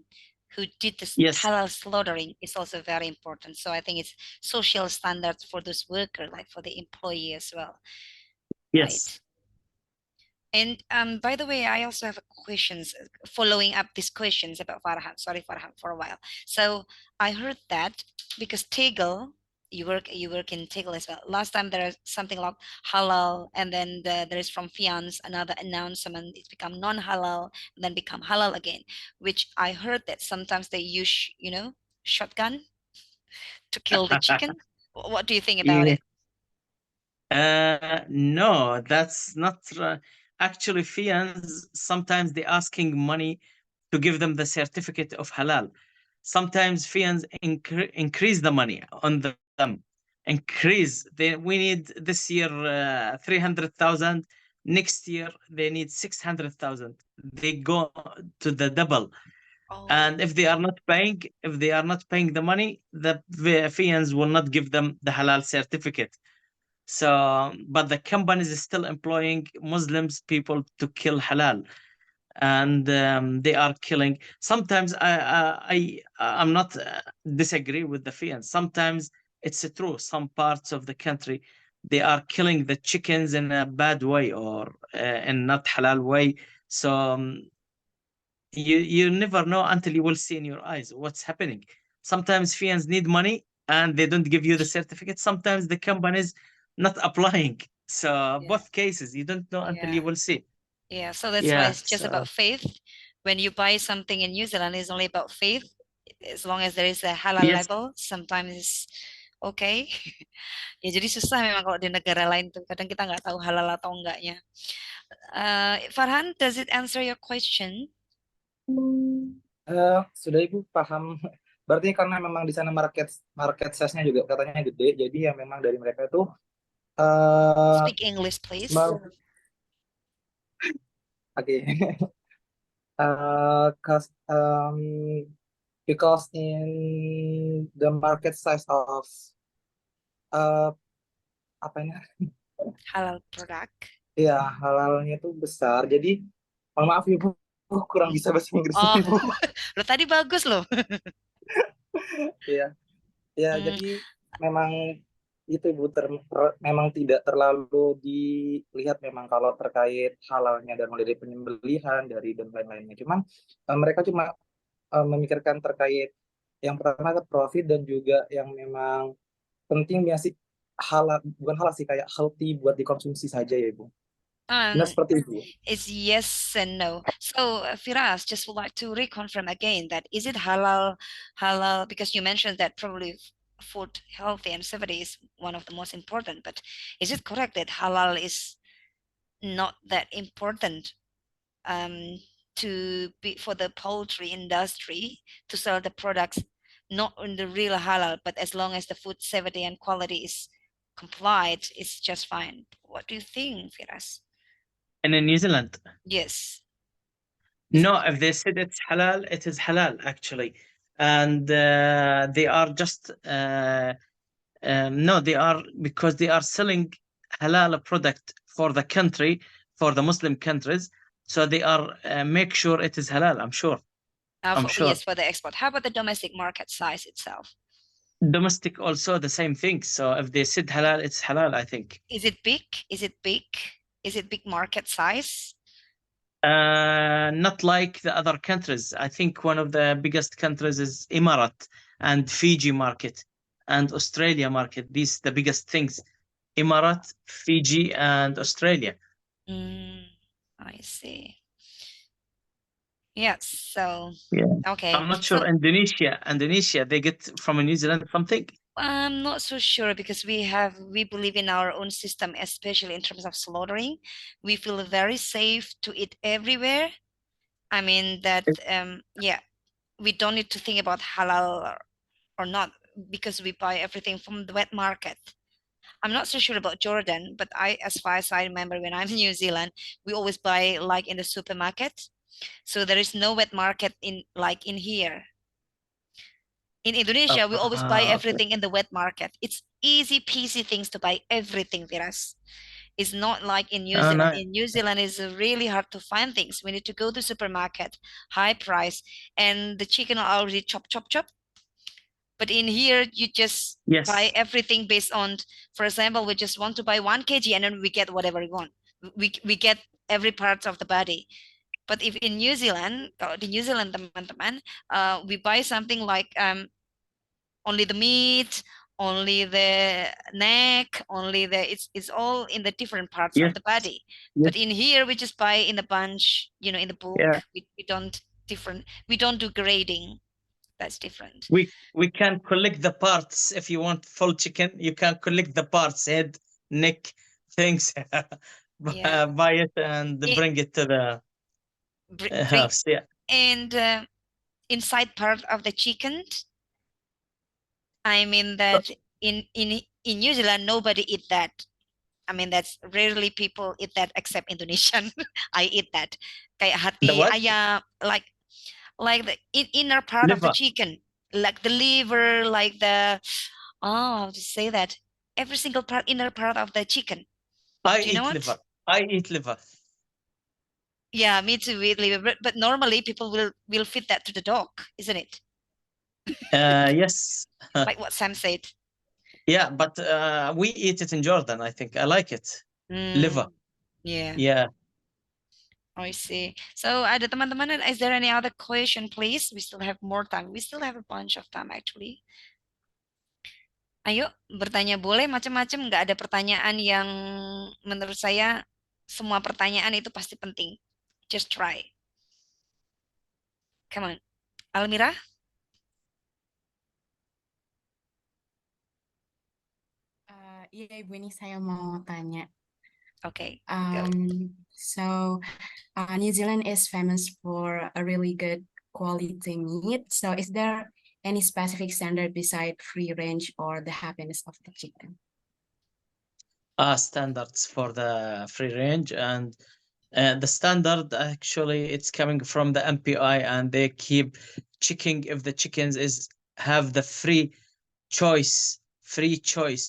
who did the Yes, halal slaughtering is also very important. So I think it's social standards for those worker, like for the employee as well, right? yes. And by the way, I also have a questions following up these questions about Farhan. Sorry, Farhan, for a while. So I heard that because Tegel, you work in Tegel as well. Last time there is something like halal, and then there is from Fians another announcement. It's become non-halal, and then become halal again. Which I heard that sometimes they use shotgun to kill the chicken. What do you think about Yeah. it? No, that's not actually fians. Sometimes they asking money to give them the certificate of halal. Sometimes fians increase the money on them. Increase. We need this year 300,000. Next year they need 600,000. They go to the double. And Oh, if they are not paying, the money, the fians will not give them the halal certificate. So, but the companies is still employing Muslims people to kill halal, and they are killing. Sometimes I'm not disagree with the fians. Sometimes it's true. Some parts of the country they are killing the chickens in a bad way or in not halal way. So you never know until you will see in your eyes what's happening. Sometimes fians need money and they don't give you the certificate. Sometimes the companies not applying. So yeah, both cases you don't know until you yeah. will see. Yeah, so that's why Yeah. it's just So about faith. When you buy something in New Zealand, it's only about faith. As long as there is a halal yes. label, sometimes it's okay. Ya, jadi susah memang kalau di negara lain tuh. Kadang kita nggak tahu halal atau enggaknya. Farhan, does it answer your question? Sudah Ibu paham. Berarti karena memang di sana market size-nya juga katanya gede, jadi ya memang dari mereka itu Speak English, please. oke. Because in the market size of apa ini? Halal product. Ya, halalnya itu besar. Jadi, mohon maaf Ibu, kurang bisa bahasa Inggris Oh, Ibu. lo tadi bagus loh. Iya. Ya, Hmm, jadi memang itu Ibu memang tidak terlalu dilihat memang kalau terkait halalnya dan mulai dari penyembelihan dari dan lain-lainnya. Cuman mereka cuma memikirkan terkait yang pertama ke profit dan juga yang memang pentingnya sih halal, bukan halal sih, kayak healthy buat dikonsumsi saja ya Ibu. Benar seperti itu. It's yes and no. So, Firas, just would like to reconfirm again that is it halal, because you mentioned that probably food healthy and safety is one of the most important, but is it correct that halal is not that important to be for the poultry industry to sell the products not in the real halal, but as long as the food safety and quality is complied, it's just fine. What do you think, Firas? And in New Zealand, Yes. no, if they said it's halal, it is halal actually, and they are just no, they are, because they are selling halal product for the country, for the Muslim countries, so they are make sure it is halal. I'm sure. I'm sure. Yes, for the export. How about the domestic market size itself? Domestic also the same thing. So if they said halal, it's halal, I think. Is it big? Is it big? Is it big market size? Not like the other countries. I think one of the biggest countries is Emirat and Fiji market and Australia market. These the biggest things. Emirat, Fiji, and Australia. I see. Yes. So Yeah. okay. I'm not sure. Indonesia, they get from New Zealand something. I'm not so sure because we believe in our own system, especially in terms of slaughtering. We feel very safe to eat everywhere. I mean that yeah, we don't need to think about halal or not because we buy everything from the wet market. I'm not so sure about Jordan, but as far as I remember, when I'm in New Zealand, we always buy like in the supermarket. So there is no wet market in here. In Indonesia, we always buy everything in the wet market. It's easy peasy things to buy everything, Viras. It's not like in New Zealand. Nice. In New Zealand, it's really hard to find things. We need to go to supermarket, high price, and the chicken are already chop. But in here, you just buy everything based on, for example, we just want to buy 1 kg and then we get whatever we want. We get every part of the body. But if in New Zealand, di New Zealand teman-teman, we buy something like only the meat, only the neck, only it's all in the different parts of the body. But in here, we just buy in a bunch, in the bulk. We don't do grading. That's different. We can collect the parts. If you want full chicken, you can collect the parts, head, neck, things, buy it and bring it to the house. Yeah. And inside part of the chicken, I mean that in New Zealand, nobody eat that. I mean, that's rarely people eat that except Indonesian. I eat that. Kayak hati ayam, like the inner part of the chicken, like the liver, like the how to say that? Every single part, inner part of the chicken. I eat liver. Yeah, me too. We eat liver, but normally people will feed that to the dog, isn't it? Yes. Like what Sam said. Yeah, but we eat it in Jordan. I think I like it. Liver. Yeah. Yeah. I see. So ada teman-teman, is there any other question, please? We still have more time. We still have a bunch of time actually. Ayo bertanya boleh macam-macam. Nggak ada pertanyaan yang menurut saya semua pertanyaan itu pasti penting. Just try. Come on, Almira. Iya Ibu, ini saya mau tanya. Okay. So New Zealand is famous for a really good quality meat. So is there any specific standard beside free range or the happiness of the chicken? Standards for the free range, and the standard actually it's coming from the MPI, and they keep checking if the chickens is have the free choice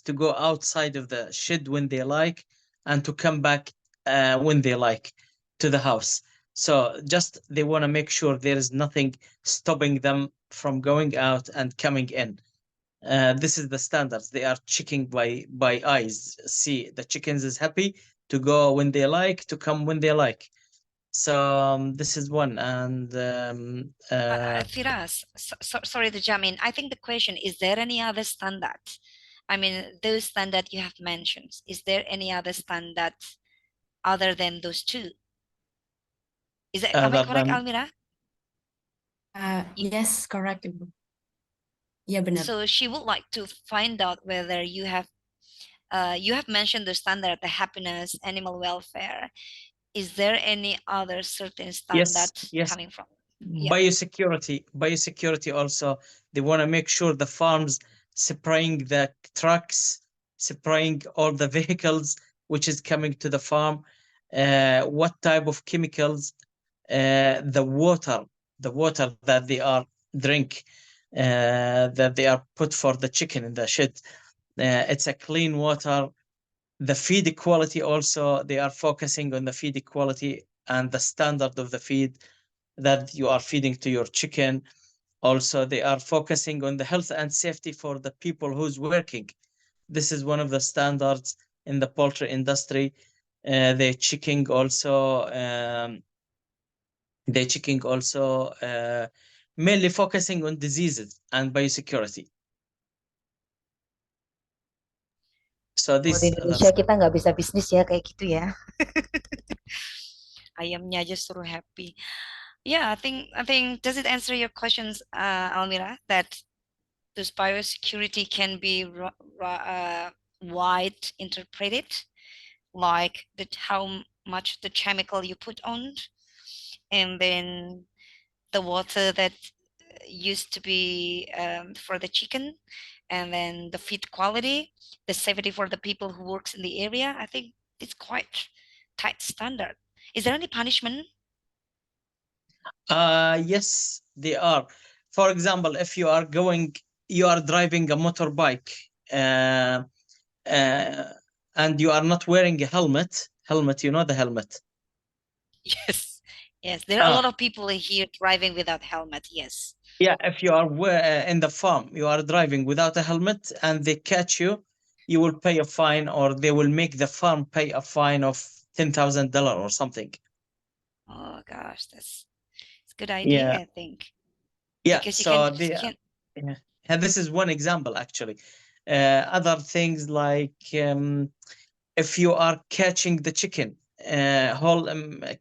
to go outside of the shed when they like, and to come back when they like to the house. So just they want to make sure there is nothing stopping them from going out and coming in. This is the standards. They are checking by eyes. See, the chickens is happy to go when they like, to come when they like. So this is one. And Firas, sorry to jump in. I think the question, is there any other standard? I mean, those standard you have mentioned, is there any other standard other than those two? Am I other correct, than Almira? Yes, correct, Ibu. Yeah, benar. So she would like to find out whether you have mentioned the standard, the happiness, animal welfare. Is there any other certain standard yes. coming from? Yeah. Biosecurity also, they want to make sure the farms spraying the trucks, spraying all the vehicles which is coming to the farm, what type of chemicals, the water that they are drink, that they are put for the chicken in the shed, it's a clean water. The feed quality also, they are focusing on the feed quality and the standard of the feed that you are feeding to your chicken. Also, they are focusing on the health and safety for the people who's working. This is one of the standards in the poultry industry. They're checking also mainly focusing on diseases and biosecurity. So Kalau di this Indonesia kita nggak bisa bisnis ya kayak gitu ya. Ayamnya aja suruh happy. Yeah, I think does it answer your questions, Almira? That this biosecurity can be wide interpreted, like how much the chemical you put on, and then the water that used to be for the chicken, and then the feed quality, the safety for the people who works in the area. I think it's quite tight standard. Is there any punishment? Yes, they are. For example, if you are driving a motorbike, and you are not wearing a helmet, you know the helmet. Yes, there are a lot of people here driving without helmet. Yes. Yeah, if you are in the farm, you are driving without a helmet, and they catch you, you will pay a fine, or they will make the farm pay a fine of $10,000 or something. Oh gosh, that's a good idea, Yeah. I think. Yeah, Because you so can. and this is one example actually. Other things like if you are catching the chicken,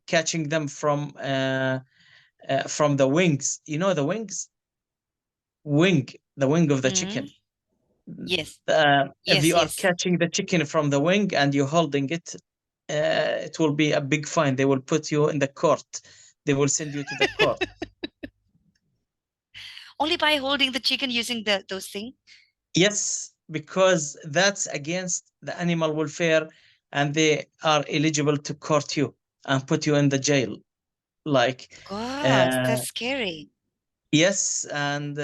catching them from the wings, you know the wings, the wing of the chicken. Yes. If you are Yes. catching the chicken from the wing and you're holding it, it will be a big fine. They will put you in the court. They will send you to the court. Only by holding the chicken using those things? Yes, because that's against the animal welfare, and they are eligible to court you and put you in the jail. Like, Gosh, that's scary. yes, and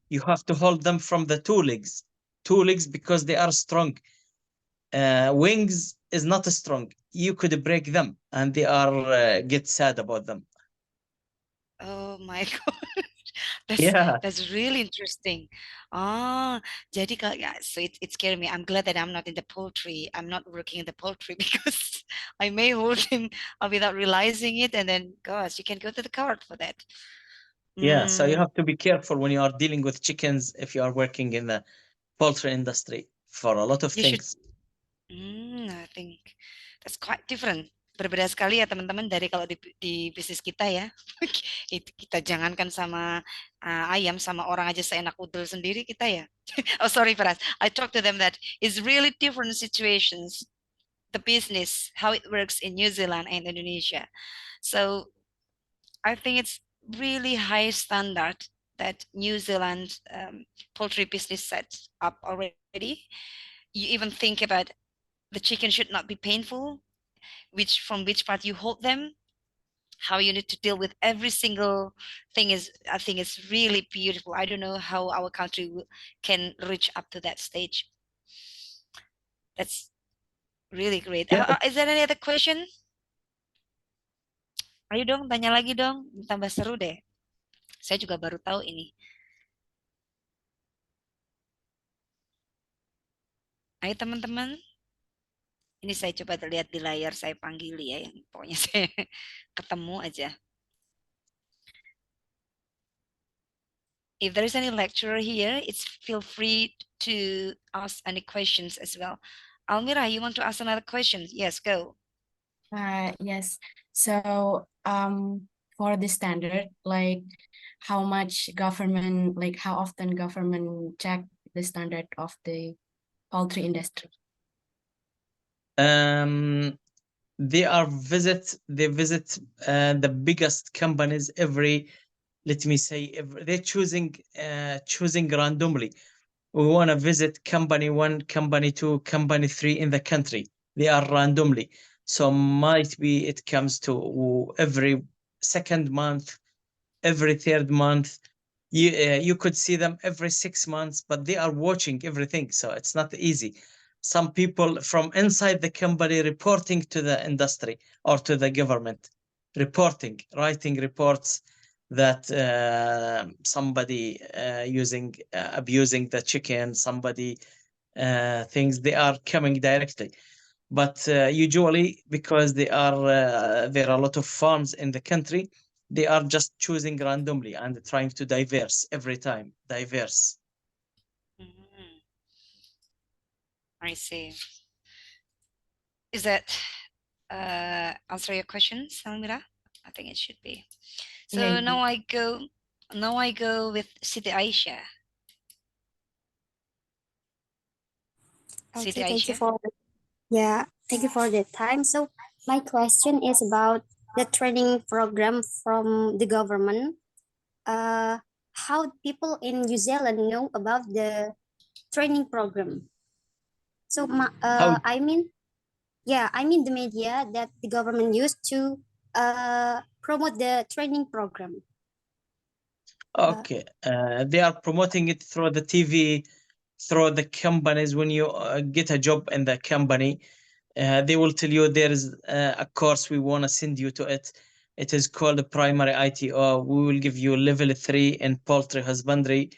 you have to hold them from the two legs because they are strong. Wings is not strong. You could break them, and they are get sad about them. Oh my God. Yeah. That's really interesting. Jadi so it scared me. I'm glad that I'm not in the poultry. I'm not working in the poultry because I may hold him without realizing it, and then gosh, you can go to the court for that. Yeah, so you have to be careful when you are dealing with chickens if you are working in the poultry industry for a lot of things. I think that's quite different. Berbeda sekali ya teman-teman dari kalau di bisnis kita ya. Kita jangankan sama ayam, sama orang aja seenak udel sendiri kita ya. Oh sorry Firas, I talked to them that it's really different situations, the business, how it works in New Zealand and Indonesia. So I think it's really high standard that New Zealand poultry business sets up already. You even think about the chicken should not be painful, from which part you hold them, how you need to deal with every single thing I think it's really beautiful. I don't know how our country can reach up to that stage. That's really great. Yeah. Is there any other question? Ayo dong, tanya lagi dong. Tambah seru deh. Saya juga baru tahu ini. Ayo teman-teman. Ini saya coba lihat di layar, saya panggil ya, yang pokoknya saya ketemu aja. If there is any lecturer here, feel free to ask any questions as well. Almira, you want to ask another question? Yes, go. Yes. So for the standard, like how much government, like how often government check the standard of the poultry industry? They visit the biggest companies every, let me say, they're choosing randomly. We want to visit company 1, company 2, company 3 in the country. They are randomly. So might be it comes to every second month, every third month. You could see them every 6 months, but they are watching everything. So it's not easy. Some people from inside the company reporting to the industry or to the government, writing reports that somebody abusing the chicken, somebody things, they are coming directly. But usually, because there are a lot of farms in the country, they are just choosing randomly and trying to every time. I see. Is that answer your question, Salmira? I think it should be. So Yeah, now I go with Siti Aisyah. Siti Okay, Aisyah. thank you for the time. So my question is about the training program from the government. How people in New Zealand know about the training program? So How I mean the media that the government used to promote the training program. Okay, they are promoting it through the TV, through the companies. When you get a job in the company, they will tell you there is a course we want to send you to it. It is called primary ITO. We will give you level 3 in poultry husbandry,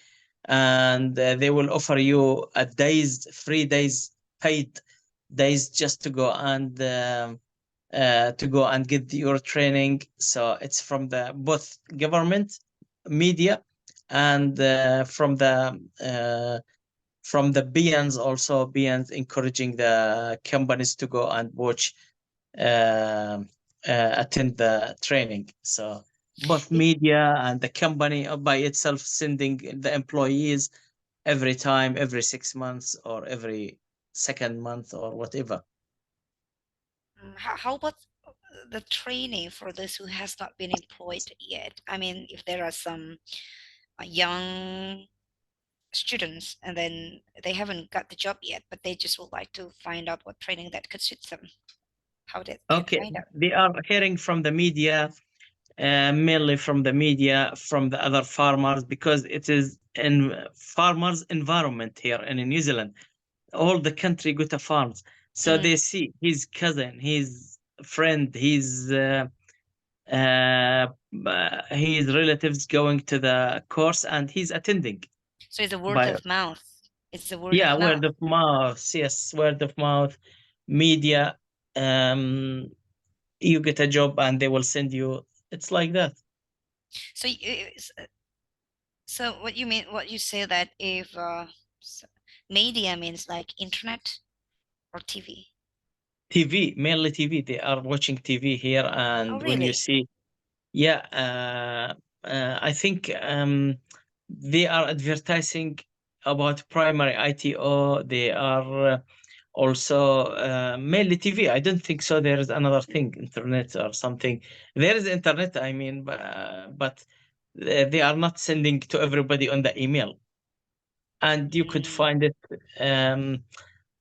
and they will offer you 3 days paid days just to go and get your training. So it's from the both government, media, and from the BNs also. BNs encouraging the companies to go and watch, attend the training. So both media and the company by itself sending the employees every time, every 6 months or every second month or whatever. How about the training for those who has not been employed yet? I mean, if there are some young students and then they haven't got the job yet, but they just would like to find out what training that could suit them. How did they Okay, find out? they are hearing from the media, mainly from the media, from the other farmers, because it is in farmers' environment here in New Zealand. All the country got a farms, so they see his cousin, his friend, his relatives going to the course, and he's attending. So it's a word of mouth. It's a word Yeah, of mouth. word of mouth. Yes, word of mouth, media. You get a job and they will send you. It's like that. So what you mean? What you say that if media means like internet or TV? TV, mainly TV. They are watching TV here, and when you see, yeah, I think they are advertising about primary ITO. They are Also, mainly TV. I don't think so. There is another thing, internet or something. There is internet, I mean, but they are not sending to everybody on the email. And you could find it. I'm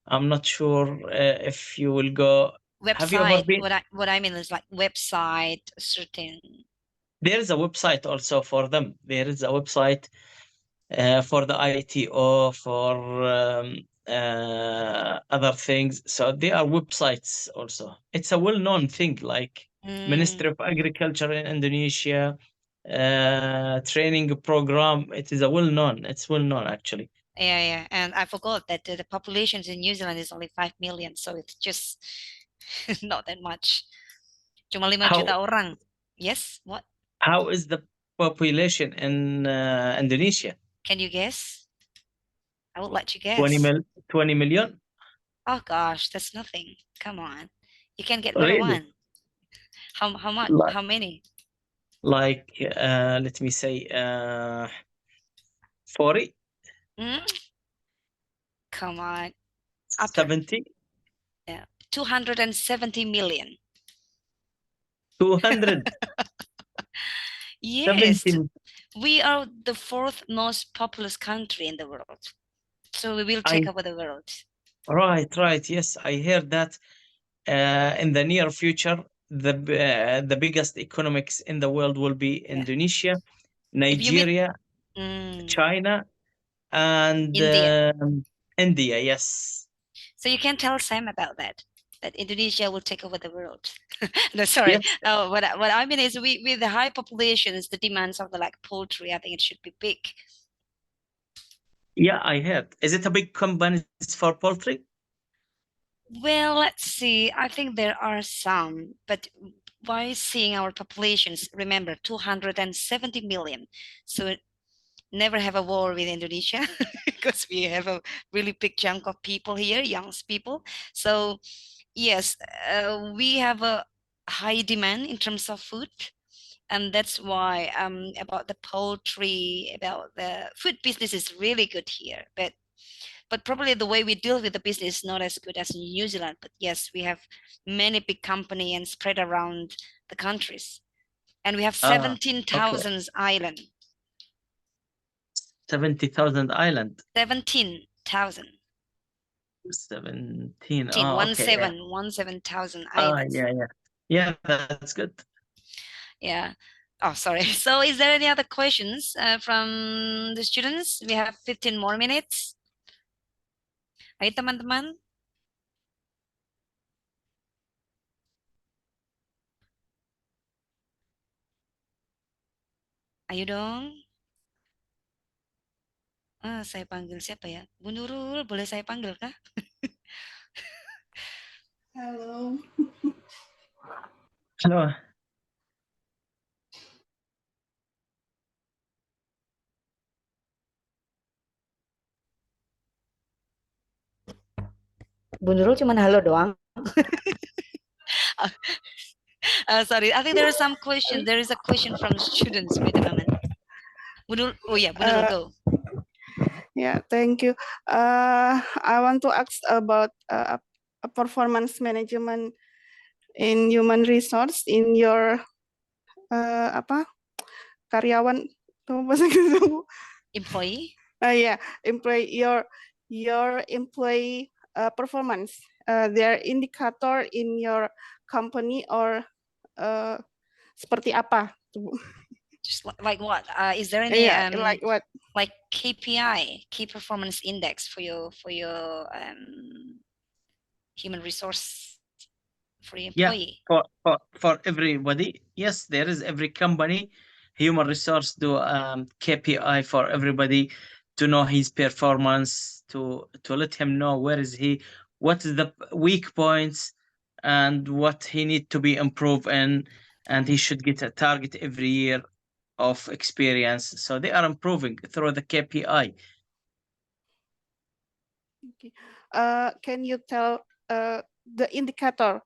not sure if you will go. Have you ever Website. been? What I mean is like website, certain. There is a website also for them. There is a website for the ITO, for other things. So there are websites also. It's a well-known thing, like Ministry of Agriculture in Indonesia, training program. It is a well-known. It's well-known actually. Yeah. And I forgot that the population in New Zealand is only 5 million, so it's just not that much. Cuma 5 juta orang. Yes, what? How is the population in Indonesia? Can you guess? I would let you guess. 20 million? Oh gosh, that's nothing. Come on. You can get better Really? one. How much? Like- How many? Like, let me say, 40, Hmm? Come on. Upper. 70, 270 million. 200, Yes, 70. we are the 4th most populous country in the world. So we will take over the world. Right. Yes, I heard that in the near future, the biggest economics in the world will be Indonesia, If you mean Nigeria, China, and India. Yes. So you can tell Sam about that Indonesia will take over the world. No, sorry. Yes. What I mean is with the high populations, the demands of the like poultry, I think it should be big. Yeah, I heard. Is it a big company for poultry? Well, let's see. I think there are some, but by seeing our populations, remember 270 million. So never have a war with Indonesia because we have a really big chunk of people here, young people. So yes, we have a high demand in terms of food. And that's why about the poultry, about the food business is really good here. But probably the way we deal with the business is not as good as in New Zealand. But yes, we have many big company and spread around the countries. And we have 17,000 island. 70,000 island. 17,000. 17. Oh, okay. 17,000 islands. Yeah, that's good. Yeah. Oh, sorry. So is there any other questions from the students? We have 15 more minutes. Ayo teman-teman. Ayo dong. Saya panggil siapa ya? Bu Nurul, boleh saya panggil kah? Halo. Halo. Bu Nurul cuma halo doang. Sorry, I think there are some questions. There is a question from students. Wait a moment. Bu Nurul, oh yeah, Bu Nurul, go. Yeah, thank you. I want to ask about a performance management in human resource in your karyawan employee. Employee, your employee performance. Their indicator in your company or seperti apa? Just like what? Is there any like what? Like KPI, key performance index for your human resource for your employee? Yeah, for everybody. Yes, there is every company. Human resource do KPI for everybody to know his performance, to let him know where is he, what is the weak points, and what he need to be improved in, and he should get a target every year of experience. So they are improving through the KPI. Okay. Can you tell the indicator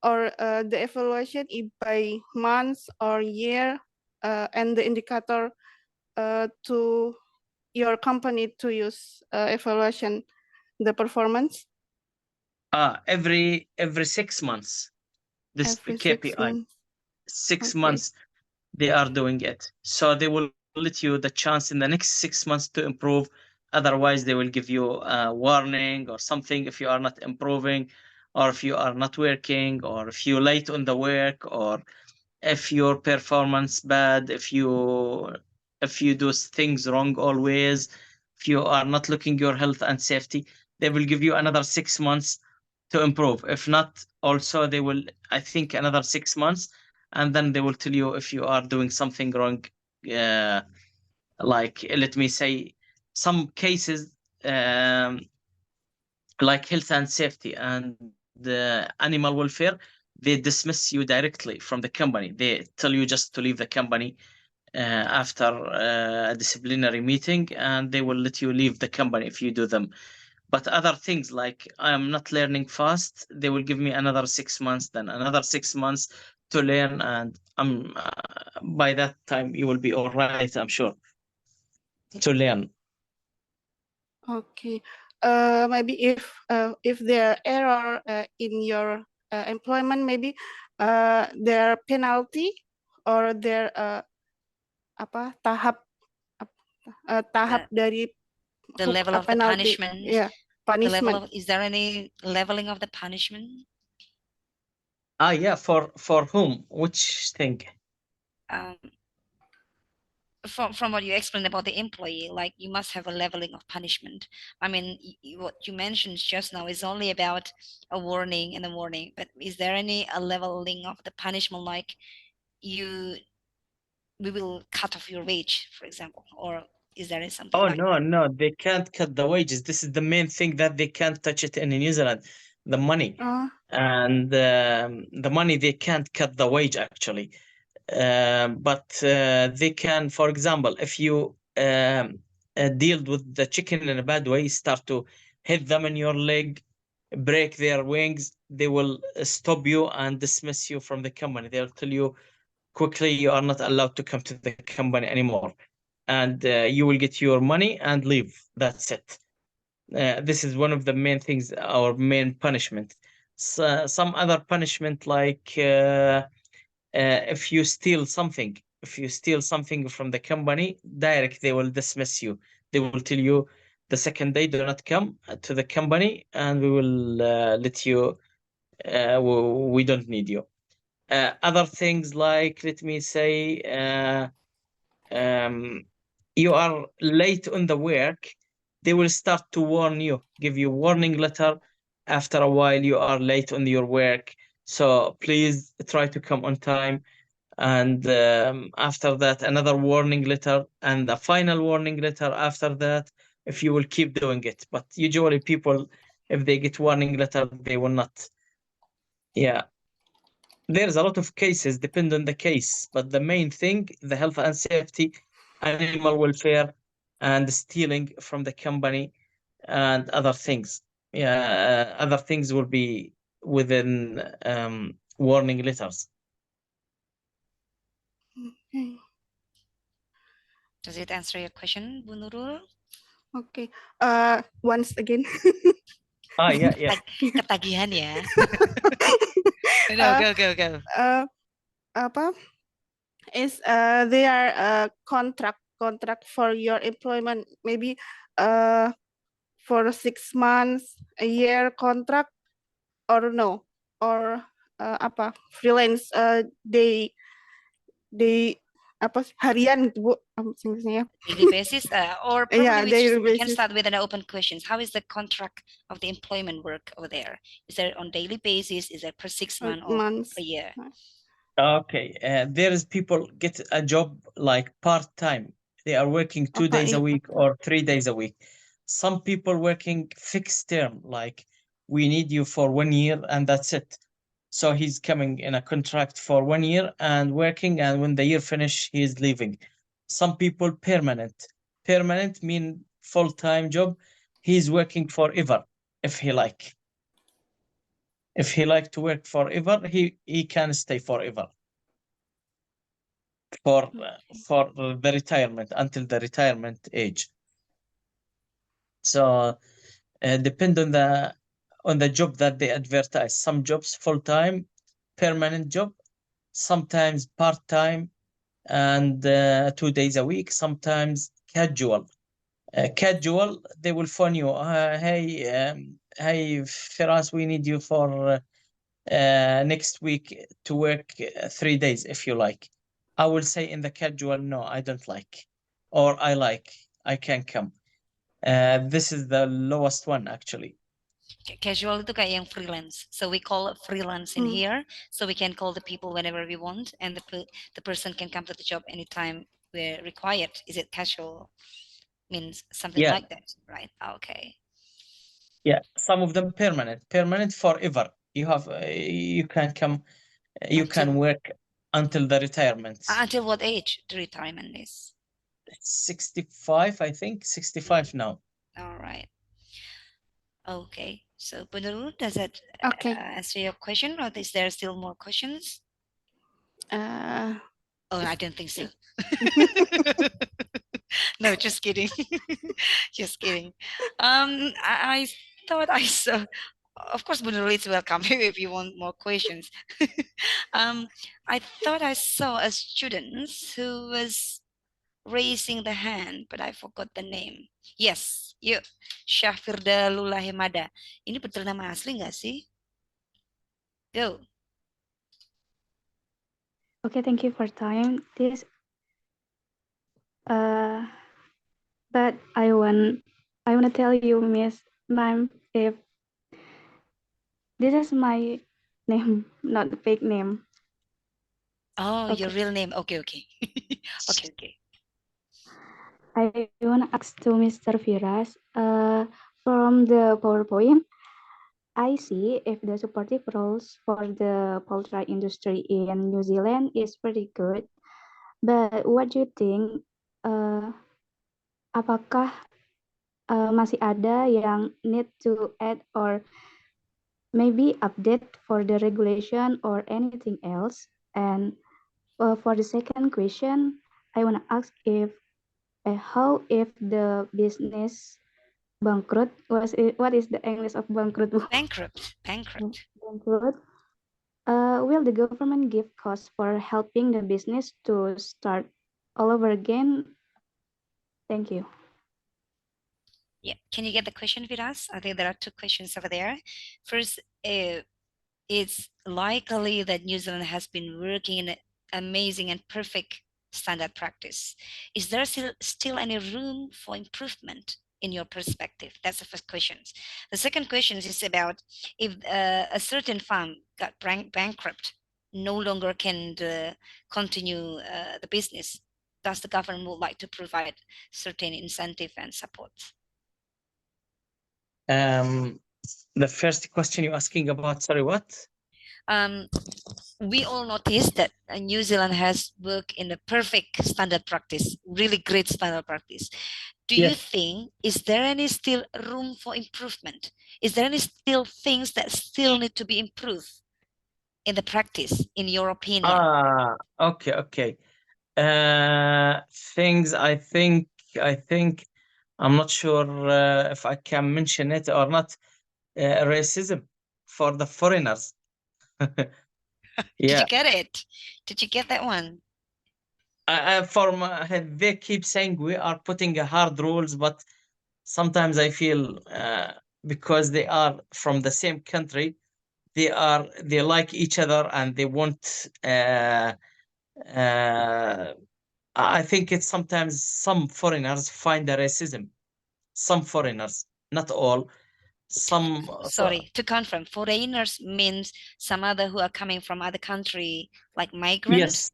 or the evaluation by month or year, and the indicator to your company to use evaluation the performance? Every 6 months. This Every KPI. 6 months. 6 Okay. months they are doing it. So they will let you the chance in the next 6 months to improve. Otherwise, they will give you a warning or something if you are not improving, or if you are not working, or if you're late on the work, or if your performance bad, if you do things wrong always, if you are not looking your health and safety, they will give you another 6 months to improve. If not, also they will, I think, another 6 months, and then they will tell you if you are doing something wrong. Like, let me say, some cases, like health and safety and the animal welfare, they dismiss you directly from the company. They tell you just to leave the company after a disciplinary meeting, and they will let you leave the company if you do them. But other things like I'm not learning fast, they will give me another 6 months, then another 6 months to learn, and by that time you will be all right, I'm sure, to learn. Okay. Maybe if there are error in your employment, maybe there are penalty or there tahap dari The level of the penalty. punishment. Yeah, The level punishment. of, is there any leveling of the punishment? Yeah, for whom? Which thing? From what you explained about the employee, like you must have a leveling of punishment. I mean, what you mentioned just now is only about a warning and a warning, but is there any a leveling of the punishment, like we will cut off your wage, for example, or is there something Oh, like no, they can't cut the wages. This is the main thing, that they can't touch it in New Zealand, the money. And the money, they can't cut the wage actually. But they can, for example, if you deal with the chicken in a bad way, start to hit them in your leg, break their wings, they will stop you and dismiss you from the company. They'll tell you quickly, you are not allowed to come to the company anymore, and you will get your money and leave. That's it. This is one of the main things, our main punishment. So, some other punishment, like if you steal something, from the company, direct, they will dismiss you. They will tell you the second day, do not come to the company, and we will let you. We don't need you. Other things, like, let me say, you are late on the work, they will start to warn you, give you warning letter. After a while, you are late on your work, so please try to come on time. And after that, another warning letter, and a final warning letter after that, if you will keep doing it. But usually people, if they get warning letter, they will not. Yeah, there's a lot of cases, depend on the case, but the main thing, the health and safety, animal welfare, and stealing from the company, and other things. Yeah, other things will be within warning letters. Does it answer your question, Bu Nurul? Okay. Once again. Yeah. Ketagihan ya. No, go. Apa? Is they are contract for your employment, maybe for 6 months, a year contract, or no, or apa freelance, they apa harian gitu, Bu, maksudnya. Daily basis, or probably Yeah, daily we can basis. start with an open questions. How is the contract of the employment work over there? Is it on daily basis? Is it per 6 months or Months. per year? Okay, there is people get a job like part-time. They are working 2 days a week or 3 days a week. Some people working fixed term, like we need you for 1 year and that's it. So he's coming in a contract for 1 year and working, and when the year finish, he is leaving. Some people permanent. Permanent mean full-time job. He's working forever if he like. If he like to work forever, he can stay forever for the retirement, until the retirement age. So depend on on the job that they advertise. Some jobs full-time, permanent job, sometimes part-time, and 2 days a week, sometimes casual. Casual, they will phone you. Hey, Firas, we need you for next week to work 3 days if you like. I will say in the casual, no, I don't like, or I can come. This is the lowest one actually. Casual itu kayak yang freelance. So we call it freelance in here. So we can call the people whenever we want, and the person can come to the job anytime we're required. Is it casual? Means something Yeah. like that, right? Okay. Yeah, some of them permanent forever. You have you can come, you can work until the retirement. Until what age the retirement is? 65, I think 65 now. All right. Okay. So, Bu Nurul, does that Okay. answer your question, or is there still more questions? Uh, Oh, I don't think so. No, just kidding. Just kidding. I thought I saw. Of course, Bu Nurul is welcome if you want more questions. I thought I saw a student who was raising the hand, but I forgot the name. Yes, yuk, Syafirda Lulahimada. Ini betul nama asli nggak sih? Go. Okay, thank you for time. But I want to tell you, Miss Ma'am, if this is my name, not the fake name. Oh, your Okay. real name. Okay, okay. Okay. I want to ask to Mr. Firas, from the PowerPoint, I see if the supportive roles for the poultry industry in New Zealand is pretty good. But what do you think? Apakah masih ada yang need to add or maybe update for the regulation or anything else? And for the second question, I want to ask if how if the business bankrupt, what is the English of bankrupt? Bankrupt. Bankrupt. Will the government give costs for helping the business to start all over again? Thank you. Yeah. Can you get the question, Firas? I think there are two questions over there. First, it's likely that New Zealand has been working in an amazing and perfect standard practice. Is there still any room for improvement in your perspective? That's the first question. The second question is about if a certain farm got bankrupt, no longer can continue the business, does the government would like to provide certain incentive and support? The first question you're asking about, sorry, what? We all noticed that New Zealand has worked in a perfect standard practice, really great standard practice. Do you think, is there any still room for improvement? Is there any still things that still need to be improved in the practice, in your opinion? Okay. Things I think I'm not sure if I can mention it or not. Racism for the foreigners. Did you get it? Did you get that one? They keep saying we are putting hard rules, but sometimes I feel because they are from the same country, they like each other and they want. I think it's sometimes some foreigners find the racism. Some foreigners, not all. Some. Sorry, to confirm, foreigners means some other who are coming from other country, like migrants. Yes.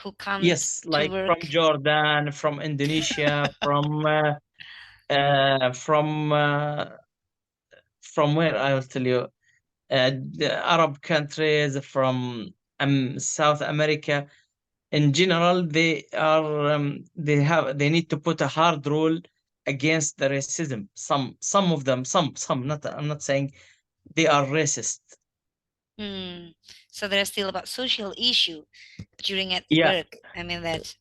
Who come like to work from Jordan, from Indonesia, from where I will tell you, the Arab countries, from South America. In general, they need to put a hard rule against the racism. Some of them, some not. I'm not saying they are racist. So there's still about social issue during at work. I mean that.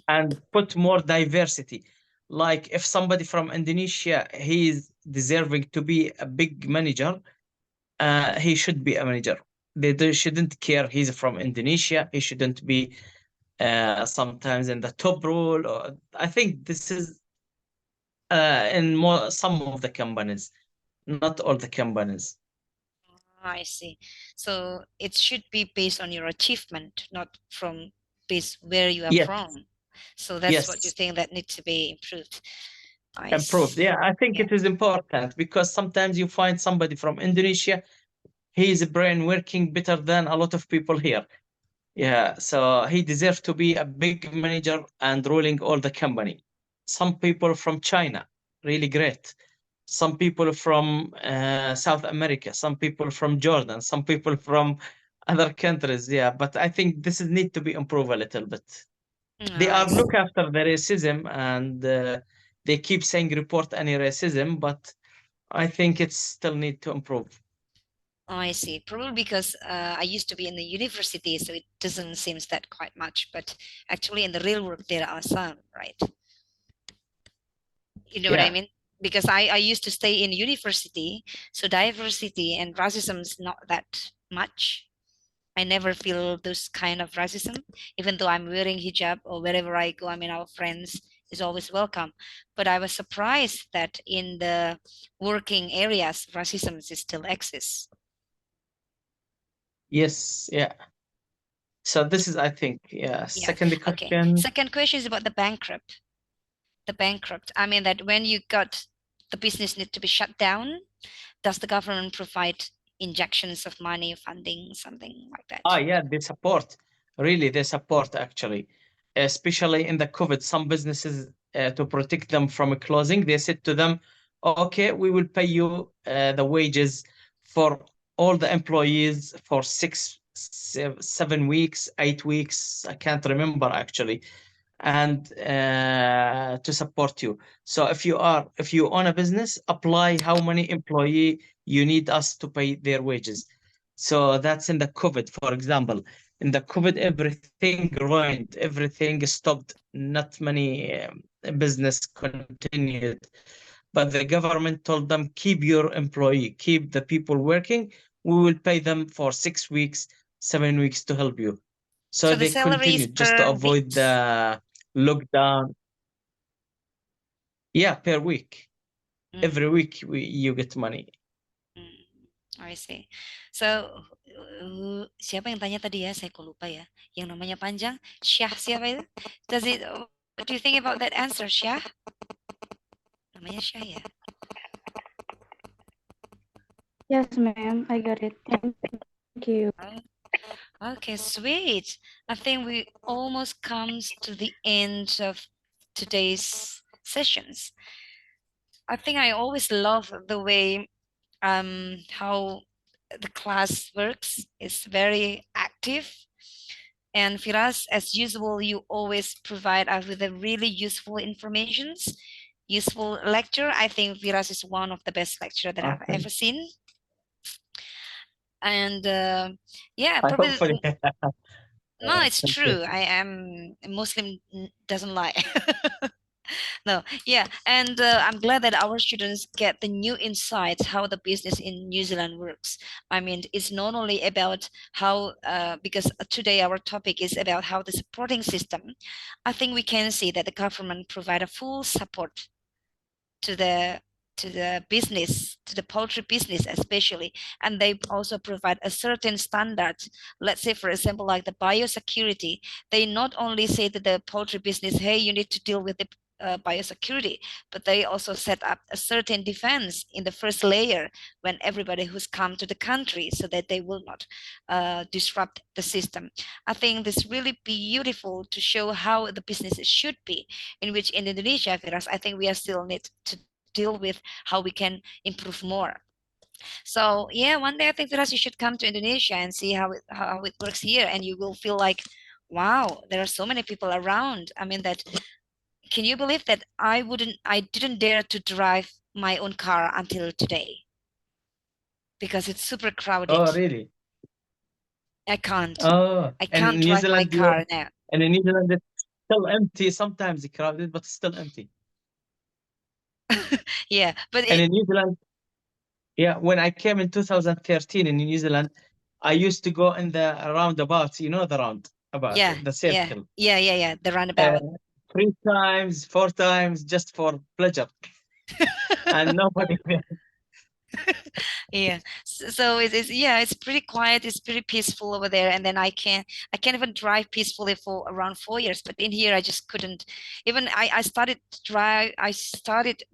And put more diversity. Like if somebody from Indonesia, he is deserving to be a big manager, he should be a manager. They shouldn't care he's from Indonesia. He shouldn't be sometimes in the top role. Or I think this is in some of the companies, not all the companies. I see. So it should be based on your achievement, not from based where you are Yes. from. So that's what you Yes. think that needs to be improved. Improved. Yeah, I think it is important because sometimes you find somebody from Indonesia, his brain working better than a lot of people here. Yeah, so he deserves to be a big manager and ruling all the company. Some people from China, really great. Some people from South America, some people from Jordan, some people from other countries. Yeah, but I think this is need to be improved a little bit. They I are see. look after the racism and they keep saying report any racism, but I think it still need to improve. Oh, I see. Probably because I used to be in the university, so it doesn't seem that quite much. But actually, in the real world, there are some, right? You know what I Yeah. mean? Because I used to stay in university, so diversity and racism is not that much. I never feel those kind of racism, even though I'm wearing hijab or wherever I go. I mean, our friends is always welcome. But I was surprised that in the working areas, racism still exists. Yes. Yeah. So this is, I think, yeah. Second question. Okay. Second question is about the bankrupt. The bankrupt. I mean that when you got the business need to be shut down, does the government provide injections of money, funding, something like that? Yeah, they support. Really, they support actually, especially in the COVID. Some businesses to protect them from closing, they said to them, "Okay, we will pay you the wages for all the employees for 7 weeks, 8 weeks. I can't remember actually." And to support you. So if you own a business, apply how many employee you need us to pay their wages. So that's in the COVID, for example. In the COVID, everything ruined, everything stopped. Not many business continued, but the government told them, keep your employee, keep the people working. We will pay them for 6 weeks, 7 weeks to help you. So the they salary is continued just to per avoid week? the lockdown. Yeah, per week. Every week you get money. I see. So siapa yang tanya tadi ya? Saya kok lupa ya. Yang namanya panjang, Syah siapa itu? What do you think about that answer, Syah? Namanya Syah ya? Yes, ma'am, I got it. Thank you. Okay, sweet. I think we almost comes to the end of today's sessions. I think I always love the way how the class works. It's very active. And Firas, as usual, you always provide us with a really useful informations, useful lecture. I think Firas is one of the best lecturer that I've ever seen. And yeah, probably Hopefully. no, it's Thank true. you. I am a Muslim, doesn't lie. No, yeah, and I'm glad that our students get the new insights how the business in New Zealand works. I mean, it's not only about how, because today our topic is about how the supporting system. I think we can see that the government provide a full support to the business, to the poultry business especially, and they also provide a certain standard. Let's say, for example, like the biosecurity, they not only say to the poultry business, hey, you need to deal with the biosecurity, but they also set up a certain defense in the first layer when everybody who's come to the country, so that they will not disrupt the system. I think this really beautiful to show how the businesses should be, in which in Indonesia, Firas, I think we are still need to deal with how we can improve more. So yeah, one day I think, Firas, you should come to Indonesia and see how it works here, and you will feel like, wow, there are so many people around. I mean, that can you believe that I didn't dare to drive my own car until today because it's super crowded. Oh, really? I can't. Oh, I can't in New drive my Zealand, car now. and in New Zealand, it's still empty. Sometimes crowded, but still empty. Yeah, but And in New Zealand, Yeah, when I came in 2013 in New Zealand, I used to go in the roundabouts, you know, the roundabout, Yeah, the circle. yeah. The roundabout. 3 times, 4 times, just for pleasure. And nobody. Yeah. So it's pretty quiet. It's pretty peaceful over there. And then I can't even drive peacefully for around 4 years. But in here, I just couldn't. Even I started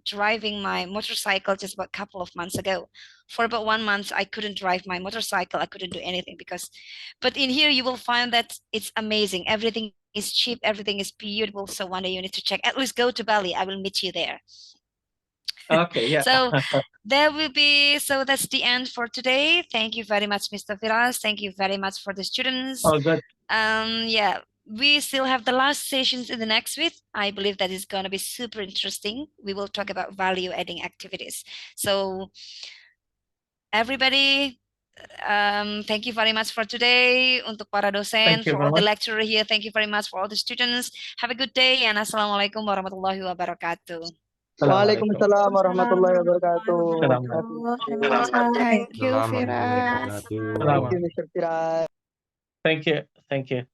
driving my motorcycle just about a couple of months ago. For about 1 month, I couldn't drive my motorcycle. I couldn't do anything but in here you will find that it's amazing. Everything is cheap. Everything is beautiful. So one day you need to check. At least go to Bali. I will meet you there. Okay, yeah. So that's the end for today. Thank you very much, Mr. Firas. Thank you very much for the students. Oh, good. Yeah, we still have the last sessions in the next week. I believe that is going to be super interesting. We will talk about value adding activities. So everybody, thank you very much for today. Untuk para dosen, for all the lecturer here, thank you very much for all the students. Have a good day and Assalamualaikum warahmatullahi wabarakatuh. Waalaikumsalam warahmatullahi wabarakatuh. Thank you, Firas. Thank you, Mr. Firas. Thank you.